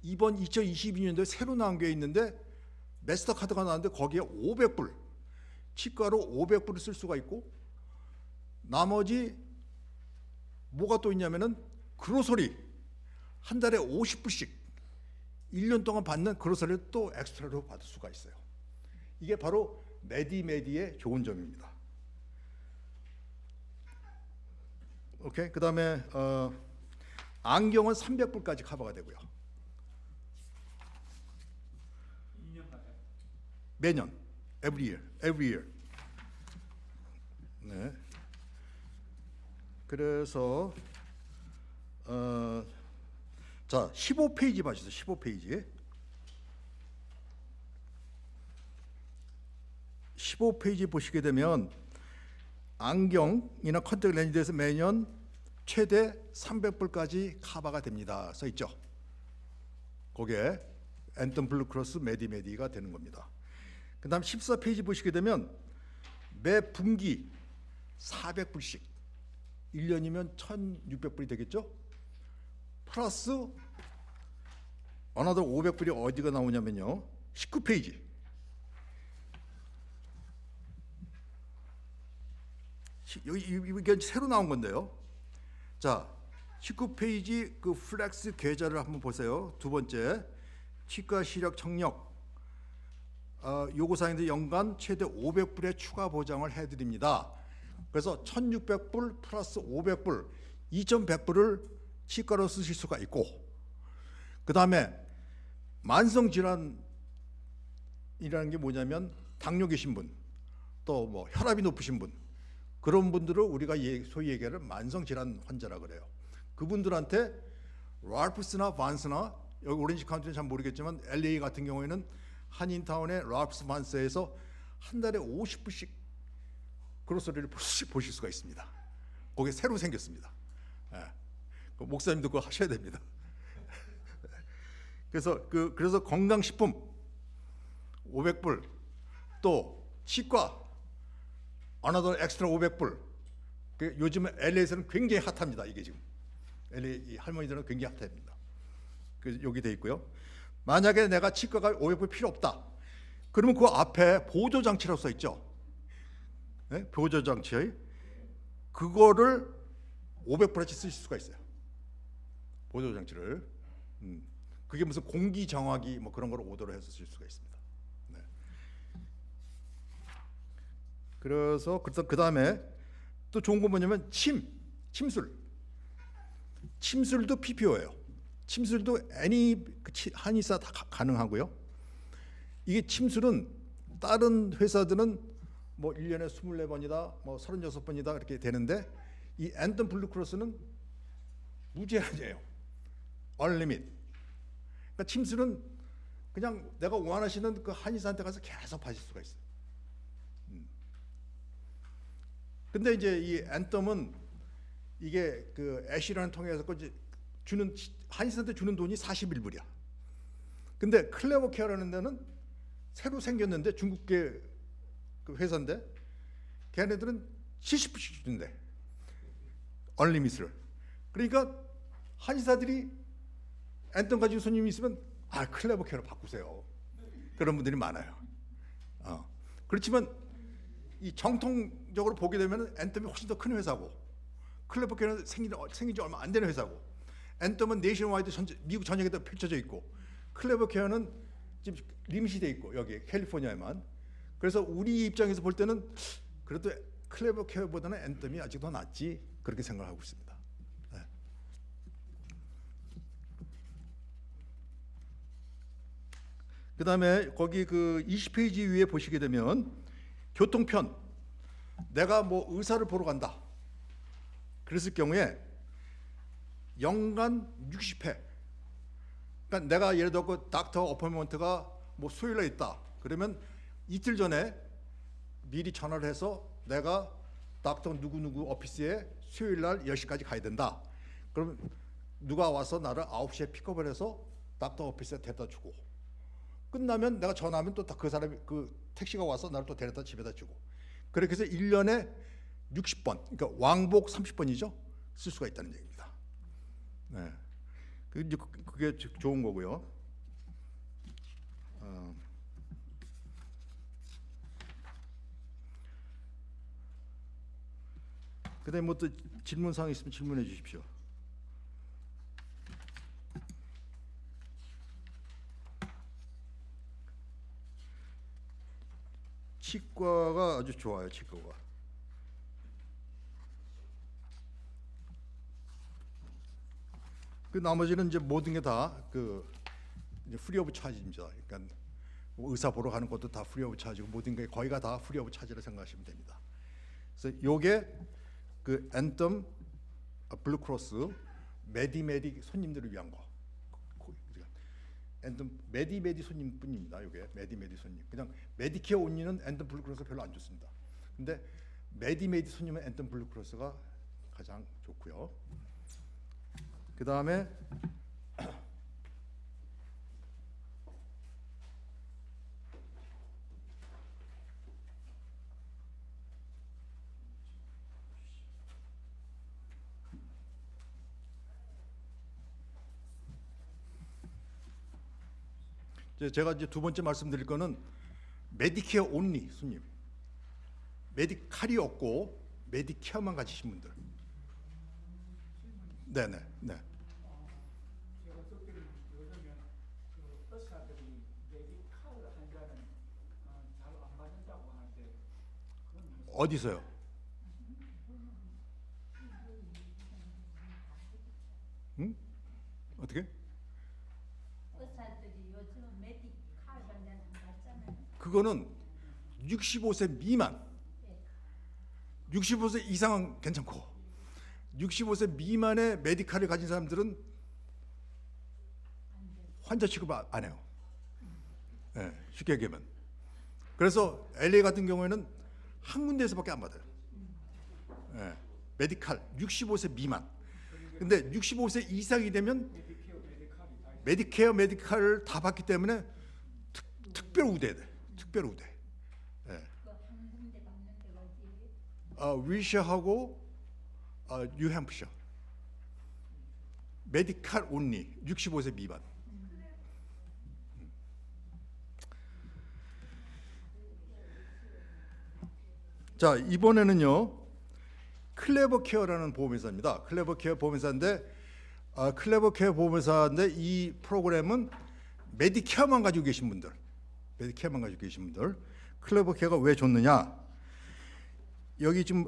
이번 2022년도에 새로 나온 게 있는데 마스터 카드가 나왔는데 거기에 500불 치과로 500불을 쓸 수가 있고, 나머지 뭐가 또 있냐면은 그로서리 한 달에 50불씩 1년 동안 받는 그로서리를 또 엑스트라로 받을 수가 있어요. 이게 바로 메디메디의 좋은 점입니다. 오케이. 그다음에 안경은 300불까지 커버가 되고요. 2년마다. 매년 every year. 네. 그래서 자, 15페이지 봐주세요. 15페이지. 15페이지 보시게 되면 안경이나 컨택트 렌즈에서 매년 최대 300불까지 커버가 됩니다. 써 있죠. 거기에 앤턴 블루크로스 메디메디가 되는 겁니다. 그다음 14페이지 보시게 되면 매 분기 400불씩 1년이면 1,600불이 되겠죠. 플러스 어나더 500불이 어디가 나오냐면요. 19페이지. 이게 새로 나온 건데요. 자, 19페이지 그 플렉스 계좌를 한번 보세요. 두 번째, 치과 시력 청력 요구사항인데 연간 최대 500불의 추가 보장을 해드립니다. 그래서 1,600불 플러스 500불, 2,100불을 치과로 쓰실 수가 있고, 그 다음에 만성질환이라는 게 뭐냐면 당뇨 계신 분, 또 뭐 혈압이 높으신 분, 그런 분들을 우리가 소위 얘기하는 만성질환 환자라 그래요. 그분들한테 랄프스나 반스나, 여기 오렌지 카운티는 잘 모르겠지만 LA 같은 경우에는 한인타운의 랄프스 반스에서 한 달에 50불씩 그로서리를 보실 수가 있습니다. 거기 새로 생겼습니다. 그 목사님도 그거 하셔야 됩니다. 그래서 건강식품 500불, 또 치과 another extra 500불. 요즘 LA에서는 굉장히 핫합니다. 이게 지금 LA 할머니들은 굉장히 핫합니다. 여기 돼 있고요. 만약에 내가 치과가 500불 필요 없다, 그러면 그 앞에 보조 장치라고 써 있죠. 네? 보조 장치, 그거를 500불어치 쓰실 수가 있어요. 보조 장치를. 그게 무슨 공기 정화기 뭐 그런 걸 오더로 해서 쓸 수가 있습니다. 네. 그래서 그 다음에 또 좋은 건 뭐냐면 침술도 PPO예요. 침술도 애니 한의사 다 가능하고요. 이게 침술은 다른 회사들은 뭐 1년에 24번이다, 뭐 36번이다 이렇게 되는데 이 앤턴 블루크로스는 무제한이에요. 얼리밋. 그러니까 침술은 그냥 내가 원하시는 그 한의사한테 가서 계속 받을 수가 있어요. 근데 이제 이 앤텀은 이게 그 애쉬라는 통해서 주는 한의사한테 주는 돈이 41불이야. 근데 클레버 케어라는 데는 새로 생겼는데 중국계 그 회사인데 걔네들은 70불씩 주는데 얼리밋을. 그러니까 한의사들이 앤턴 가지고 손님이 있으면 클레버 케어로 바꾸세요. 그런 분들이 많아요. 그렇지만 이 정통적으로 보게 되면 앤텀이 훨씬 더 큰 회사고, 클레버 케어는 생긴 지 얼마 안 되는 회사고, 앤텀은 내셔널와이드 미국 전역에다 펼쳐져 있고, 클레버 케어는 지금 리밋이 돼 있고 여기 캘리포니아에만. 그래서 우리 입장에서 볼 때는 그래도 클레버 케어보다는 앤텀이 아직 더 낫지, 그렇게 생각하고 있습니다. 네. 그다음에 거기 그 20페이지 위에 보시게 되면 교통편, 내가 뭐 의사를 보러 간다 그랬을 경우에 연간 60회, 그러니까 내가 예를 들어 그 닥터 어포인먼트가 뭐 수요일에 있다 그러면 이틀 전에 미리 전화를 해서 내가 닥터 누구누구 오피스에 수요일 날 10시까지 가야 된다. 그러면 누가 와서 나를 9시에 픽업을 해서 닥터 오피스에 데려다 주고, 끝나면 내가 전화하면 또 그 사람이 그 택시가 와서 나를 또 데려다 집에다 주고, 그렇게 해서 1년에 60번, 그러니까 왕복 30번이죠. 쓸 수가 있다는 얘기입니다. 네. 그게 좋은 거고요. 그다음에 뭐 또 질문 사항 있으면 질문해 주십시오. 치과가 아주 좋아요. 치과가. 그 나머지는 이제 모든 게 다 그 프리 오브 차지입니다. 그러니까 뭐 의사 보러 가는 것도 다 프리 오브 차지고 모든 게 거의가 다 프리 오브 차지라 생각하시면 됩니다. 그래서 요게 그 앤텀, 블루크로스, 메디메디 손님들을 위한 거. 앤텀 메디메디 손님뿐입니다. 요게 메디메디 손님. 그냥 메디케어 온리는 앤텀 블루크로스 별로 안 좋습니다. 근데 메디메디 손님은 앤텀 블루크로스가 가장 좋고요. 그 다음에 제가 이제 두 번째 말씀드릴 거는 메디케어 온리 손님, 메디칼이 없고 메디케어만 가지신 분들. 네네. 네. 제가 듣기로는 요즘에 그 의사들이 메디칼 환자는 잘 안 받는다고 하는데 그건 무슨 어디서요? 응? 어떻게? 의사들이 요즘 메디칼 환자는 안 받잖아요. 그거는 65세 미만, 65세 이상은 괜찮고 65세 미만의 메디칼을 가진 사람들은 환자 취급 안 해요. 네, 쉽게 얘기하면. 그래서 LA 같은 경우에는 한 군데에서밖에 안 받아요. 네, 메디칼 65세 미만. 근데 65세 이상이 되면 메디케어 메디칼이 다 있어요. 메디케어 메디칼을 다 받기 때문에 특별 우대돼. 특별 우대. 네. 그한 군데 받는 데가 어디? 윌셔하고 뉴햄프셔. 메디칼 온리 65세 미만. 자, 이번에는요 클레버 케어라는 보험회사입니다. 클레버 케어 보험회사인데 이 프로그램은 메디케어만 가지고 계신 분들, 메디케어만 가지고 계신 분들, 클레버 케어가 왜 좋느냐? 여기 지금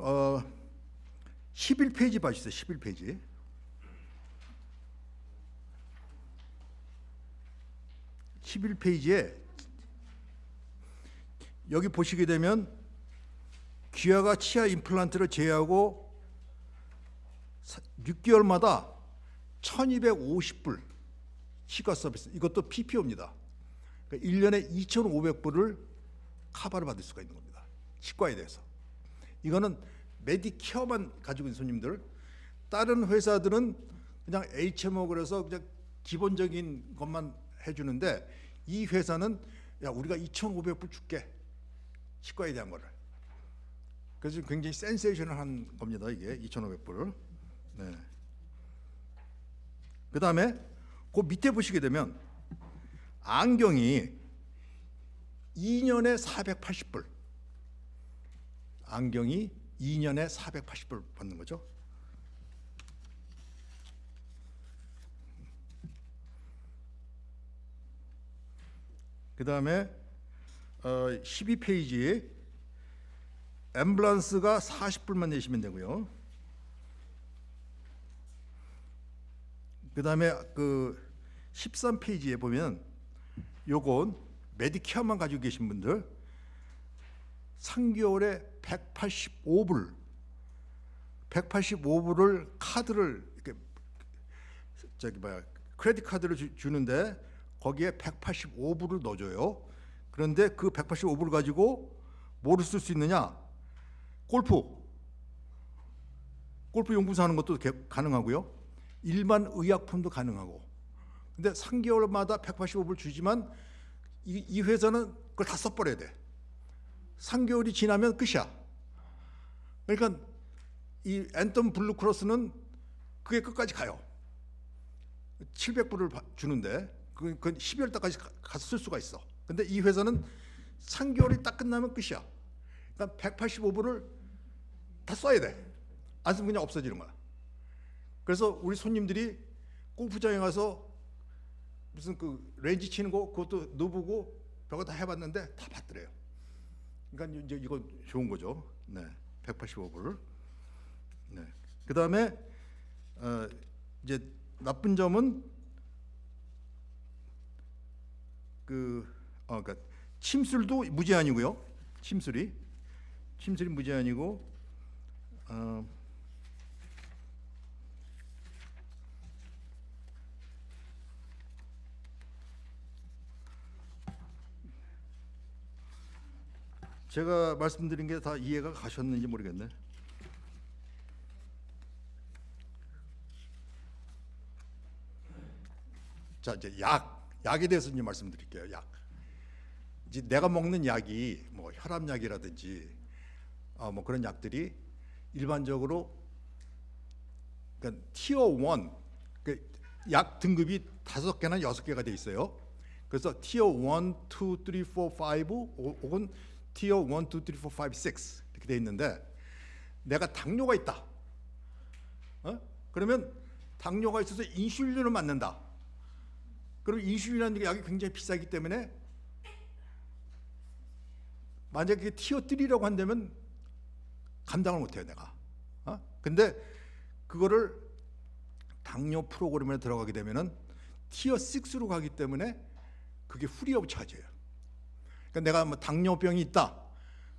11페이지 봐주세요. 11페이지. 여기 보시게 되면 귀하가 치아 임플란트를 제외하고 6개월마다 1,250불 치과 서비스, 이것도 PPO입니다. 그러니까 1년에 2,500불을 카바를 받을 수가 있는 겁니다. 치과에 대해서. 이거는 메디케어만 가지고 있는 손님들. 다른 회사들은 그냥 HMO 그래서 그냥 기본적인 것만 해주는데 이 회사는 야 우리가 2,500불 줄게, 치과에 대한 거를. 그래서 굉장히 센세이션을한 겁니다. 이게 2,500불. 네. 그 다음에 그 밑에 보시게 되면 안경이 2년에 480불. 안경이 2년에 480불 받는 거죠. 그 다음에 12페이지에 앰뷸런스가 40불만 내시면 되고요. 그 다음에 그 13페이지에 보면 요건 메디케어만 가지고 계신 분들 3개월에 185불을 카드를 이렇게 크레딧 카드를 주는데 거기에 185불을 넣어줘요. 그런데 그 185불 가지고 뭐를 쓸 수 있느냐? 골프 연구소 하는 것도 가능하고요. 일반 의약품도 가능하고. 근데 3개월마다 185불 주지만 이 회사는 그걸 다 써버려야 돼. 3개월이 지나면 끝이야. 그러니까 이 앤텀 블루크로스는 그게 끝까지 가요. 700불을 주는데 그건 12월 달까지 가서 쓸 수가 있어. 근데 이 회사는 3개월이 딱 끝나면 끝이야. 그러니까 185불을 다 써야 돼. 안 쓰면 그냥 없어지는 거야. 그래서 우리 손님들이 골프장에 가서 무슨 그 레인지 치는 거 그것도 넣어보고 별거 다 해봤는데 다 받더래요. 그러니까 이제 이거 좋은 거죠. 네, 185불. 네. 그 다음에 이제 나쁜 점은 그러니까 침술도 무제한이고요. 침술이 무제한이고 제가 말씀드린 게 다 이해가 가셨는지 모르겠네. 자, 이제 약에 대해서 이제 말씀드릴게요. 약. 이제 내가 먹는 약이 뭐 혈압약이라든지 뭐 그런 약들이 일반적으로 그러니까 티어 1, 약 등급이 5개나 6개가 돼 있어요. 그래서 티어 1, 2, 3, 4, 5 혹은 티어 1, 2, 3, 4, 5, 6 이렇게 돼 있는데 내가 당뇨가 있다. 그러면 당뇨가 있어서 인슐린을 맞는다. 그럼 인슐린이라는 약이 굉장히 비싸기 때문에 만약에 티어 3라고 한다면 감당을 못해요 내가. 근데 그거를 당뇨 프로그램에 들어가게 되면은 티어 6로 가기 때문에 그게 프리 오브 차지예요. 그러니까 내가 뭐 당뇨병이 있다.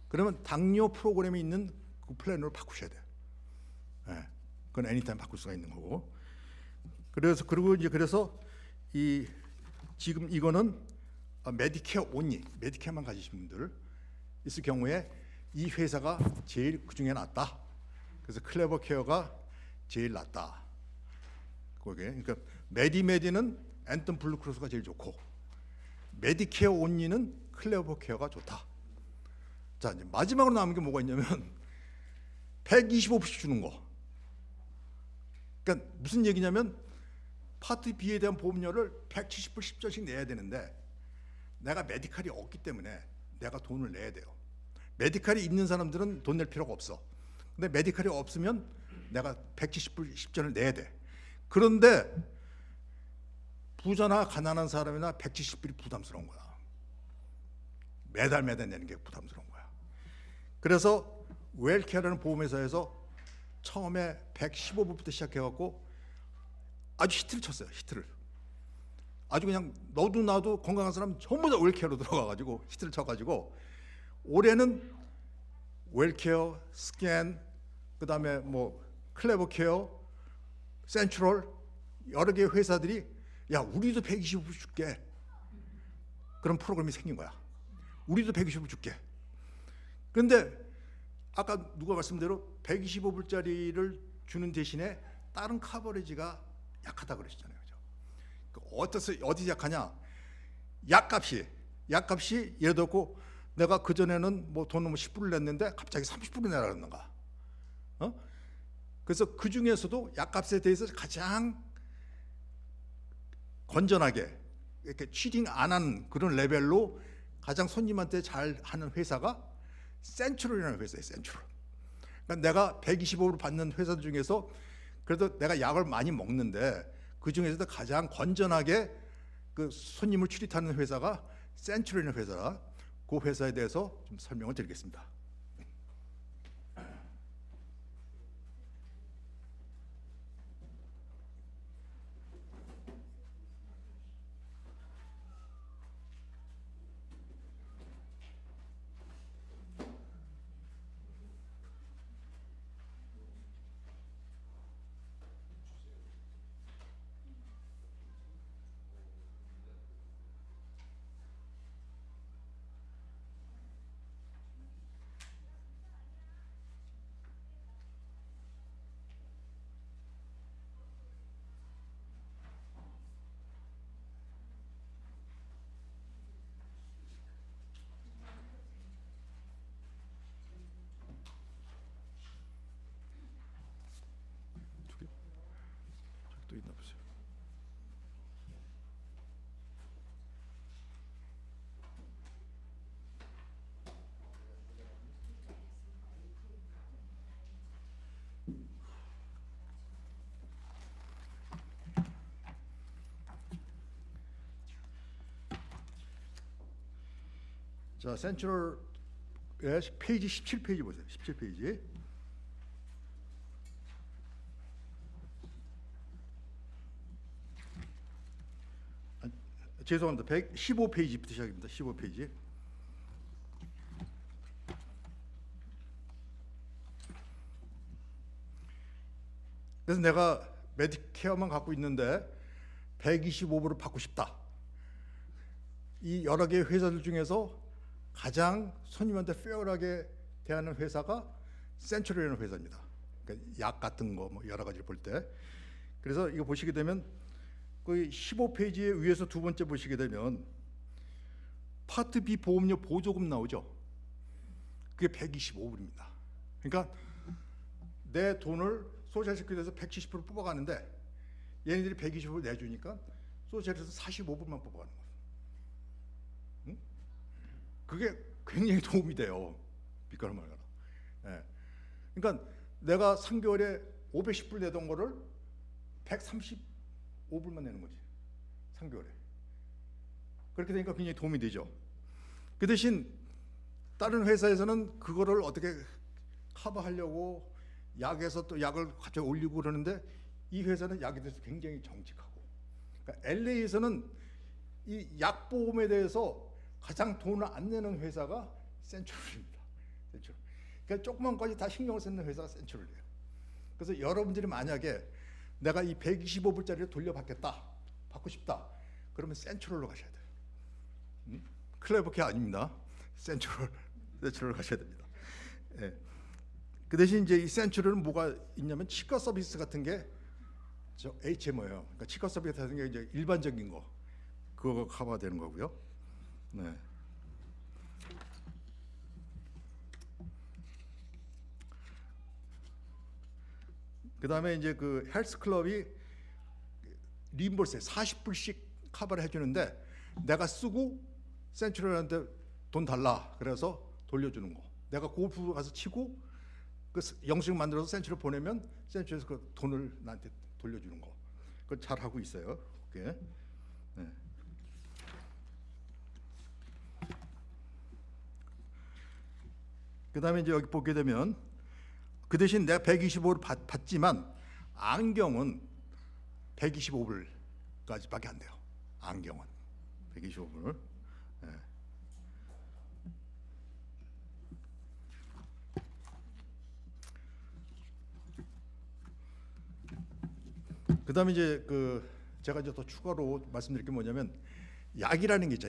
그러면 당뇨 프로그램이 있는 그 플랜으로 바꾸셔야 돼요. 네, 그건 애니타임 바꿀 수가 있는 거고. 그래서 이 지금 이거는 메디케어 온리, 메디케어만 가지신 분들 있을 경우에 이 회사가 제일 그 중에 낫다. 그래서 클레버 케어가 제일 낫다. 그게 그러니까 메디는 앤텀 블루크로스가 제일 좋고 메디케어 온리는 클레버 케어가 좋다. 자, 이제 마지막으로 남은 게 뭐가 있냐면 125불씩 주는 거. 그러니까 무슨 얘기냐면 파트 B에 대한 보험료를 170불 10전씩 내야 되는데 내가 메디칼이 없기 때문에 내가 돈을 내야 돼요. 메디칼이 있는 사람들은 돈 낼 필요가 없어. 근데 메디칼이 없으면 내가 170불 10전을 내야 돼. 그런데 부자나 가난한 사람이나 170불이 부담스러운 거야. 매달 내는 게 부담스러운 거야. 그래서 웰케어라는 보험회사에서 처음에 115불부터 시작해갖고 아주 히트를 쳤어요. 히트를. 아주 그냥 너도 나도 건강한 사람 전부 다 웰케어로 들어가가지고 히트를 쳐가지고 올해는 웰케어, 스캔, 그 다음에 뭐 클레버케어, 센트럴 여러 개의 회사들이 야 우리도 125불 줄게. 그런 프로그램이 생긴 거야. 우리도 125불 줄게. 그런데 아까 누가 말씀대로 125불짜리를 주는 대신에 다른 커버리지가 약하다 그러셨잖아요. 그죠? 어디 약하냐? 약값이 예를 들고 내가 그전에는 뭐 돈을 10불을 냈는데 갑자기 30불을 내라 그러는가? 그래서 그 중에서도 약값에 대해서 가장 건전하게 이렇게 치딩 안 하는 그런 레벨로 가장 손님한테 잘 하는 회사가 센츄럴이라는 회사예요. 센츄럴. 그러니까 내가 125를 받는 회사들 중에서 그래도 내가 약을 많이 먹는데 그 중에서도 가장 건전하게 그 손님을 추리하는 회사가 센츄럴이라는 회사라. 그 회사에 대해서 좀 설명을 드리겠습니다. 또 있나 보세요. 자, 센트럴의 페이지 17페이지 보세요. 17페이지. 죄송합니다. 115페이지부터 시작입니다. 15페이지. 그래서 내가 메디케어만 갖고 있는데 125불을 받고 싶다. 이 여러 개의 회사들 중에서 가장 손님한테 페어하게 대하는 회사가 센츄럴이라는 회사입니다. 그러니까 약 같은 거 뭐 여러 가지를 볼 때. 그래서 이거 보시게 되면 그 15페이지에 위에서 두 번째 보시게 되면 파트 B 보험료 보조금 나오죠. 그게 125불입니다. 그러니까 내 돈을 소셜세큐리티에서 170불 뽑아가는데 얘네들이 120불 내주니까 소셜에서 45불만 뽑아가는 거예요. 응? 그게 굉장히 도움이 돼요. 빛깔을 말하라. 예. 그러니까 내가 3개월에 510불 내던 거를 135불만 내는 거지. 3개월에. 그렇게 되니까 굉장히 도움이 되죠. 그 대신 다른 회사에서는 그거를 어떻게 커버하려고 약에서 또 약을 갑자기 올리고 그러는데 이 회사는 약에 대해서 굉장히 정직하고. 그러니까 LA에서는 이 약보험에 대해서 가장 돈을 안 내는 회사가 센츄럴입니다. 센츄럴. 그러니까 조그만 거지 다 신경을 쓰는 회사가 센츄럴이에요. 그래서 여러분들이 만약에 내가 이 125불짜리를 돌려받겠다, 받고 싶다, 그러면 센츄럴로 가셔야 돼요. 클레버케어 아닙니다. 센츄럴 가셔야 됩니다. 예. 그 대신 이제 이 센츄럴은 뭐가 있냐면 치과 서비스 같은 게 저 HMO예요. 그러니까 치과 서비스 같은 게 이제 일반적인 거 그거 커버되는 거고요. 네. 그다음에 이제 그 헬스 클럽이 리임버스에 40불씩 커버를 해주는데 내가 쓰고 센츄럴한테 돈 달라 그래서 돌려주는 거. 내가 골프 가서 치고 그 영수증 만들어서 센츄럴 보내면 센츄럴에서 그 돈을 나한테 돌려주는 거. 그걸 잘 하고 있어요. 그게. 네. 그다음에 이제 여기 보게 되면 그 대신 내가 125불 받지만 안경은 125불까지밖에 안 돼요. 안경은 125불. 예. 그다음에 이제 그 제가 이제 더 추가로 말씀드릴 게 뭐냐면 약이라는 게 있죠.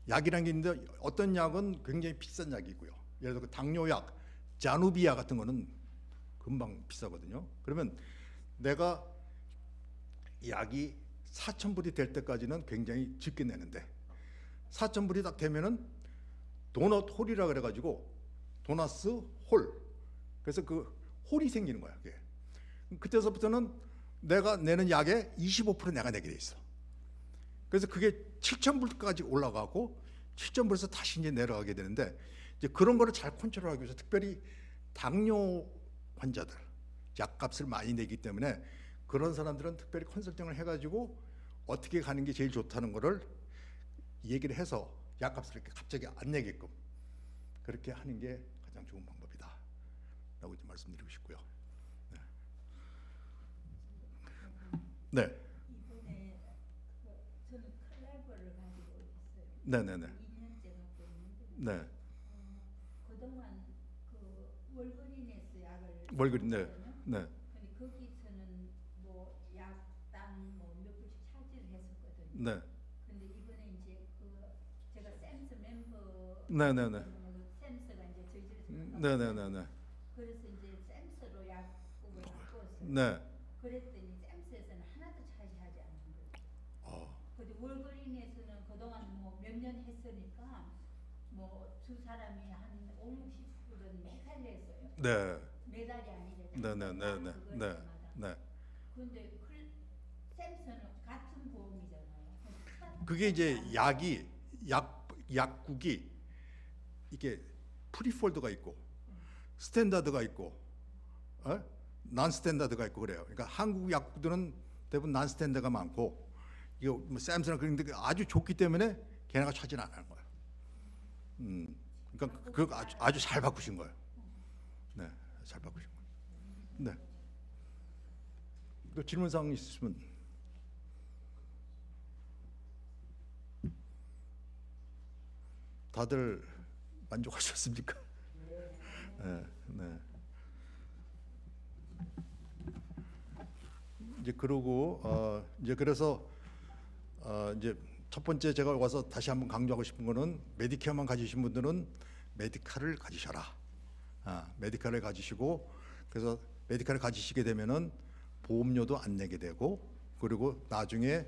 약이라는 게 있는데 어떤 약은 굉장히 비싼 약이고요. 예를 들어 그 당뇨약, 자누비아 같은 거는 금방 비싸거든요. 그러면 내가 약이 4,000불이 될 때까지는 굉장히 적게 내는데 4,000불이 딱 되면은 도넛 홀이라 그래가지고 도나스 홀. 그래서 그 홀이 생기는 거야. 그게. 그때서부터는 내가 내는 약의 25% 내가 내게 돼 있어. 그래서 그게 7,000불까지 올라가고 7,000불에서 다시 이제 내려가게 되는데 이제 그런 거를 잘 컨트롤하기 위해서 특별히 당뇨 환자들 약값을 많이 내기 때문에 그런 사람들은 특별히 컨설팅을 해가지고 어떻게 가는 게 제일 좋다는 거를 얘기를 해서 약값을 이렇게 갑자기 안 내게끔 그렇게 하는 게 가장 좋은 방법이다라고 좀 말씀드리고 싶고요. 네. 이번에 저는 클레버를 가지고 있어요. 네네네. 2년째 갖고 있는데 네. 그동안 그 월그린에서 약을 월그린, 네. 샀거든요. 네. 근데 거기서는 뭐 약당 뭐 몇 불씩 차지를 했었거든요. 네. 근데 이번에 이제 그 제가 샘스 멤버 네네네. 샘스가 이제 저희 집에서 네네네네. 그래서 이제 샘스로 약국을 바꿨어요. 네. 그랬더니 샘스에서는 하나도 차지하지 않는 거예요. 어. 근데 월그린에서는 그동안 뭐 몇 년 했으니까 뭐 두 사람이 한 5, 60불은 헷갈렸어요. 네. 매달이 아니라 네네네네. 그거 네. 때마다. 네. 근데 샘스는 같은 보험이잖아요. 그게 이제 약국이 이게 프리폴드가 있고 스탠다드가 있고 난 스탠다드가 있고 그래요. 그러니까 한국 약국들은 대부분 난 스탠다드가 많고 이거 뭐 샘스나 그런 데 아주 좋기 때문에 걔네가 차지는 안 하는 거예요. 그러니까 그거 아주 잘 바꾸신 거예요. 네, 잘 바꾸신 거예요. 네. 또 질문 사항 있으시면 다들 만족하셨습니까? 네, 네. 이제 그러고 이제 그래서 이제 첫 번째 제가 와서 다시 한번 강조하고 싶은 거는 메디케어만 가지신 분들은 메디칼을 가지셔라. 메디칼을 가지시고 그래서 메디칼을 가지시게 되면은 보험료도 안 내게 되고 그리고 나중에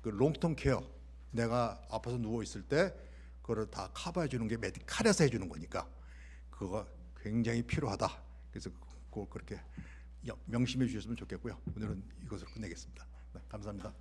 그 롱텀 케어 내가 아파서 누워 있을 때 그걸 다 커버해 주는 게 메디칼에서 해주는 거니까 그거 굉장히 필요하다. 그래서 꼭 그렇게 명심해 주셨으면 좋겠고요. 오늘은 이것으로 끝내겠습니다. 네, 감사합니다.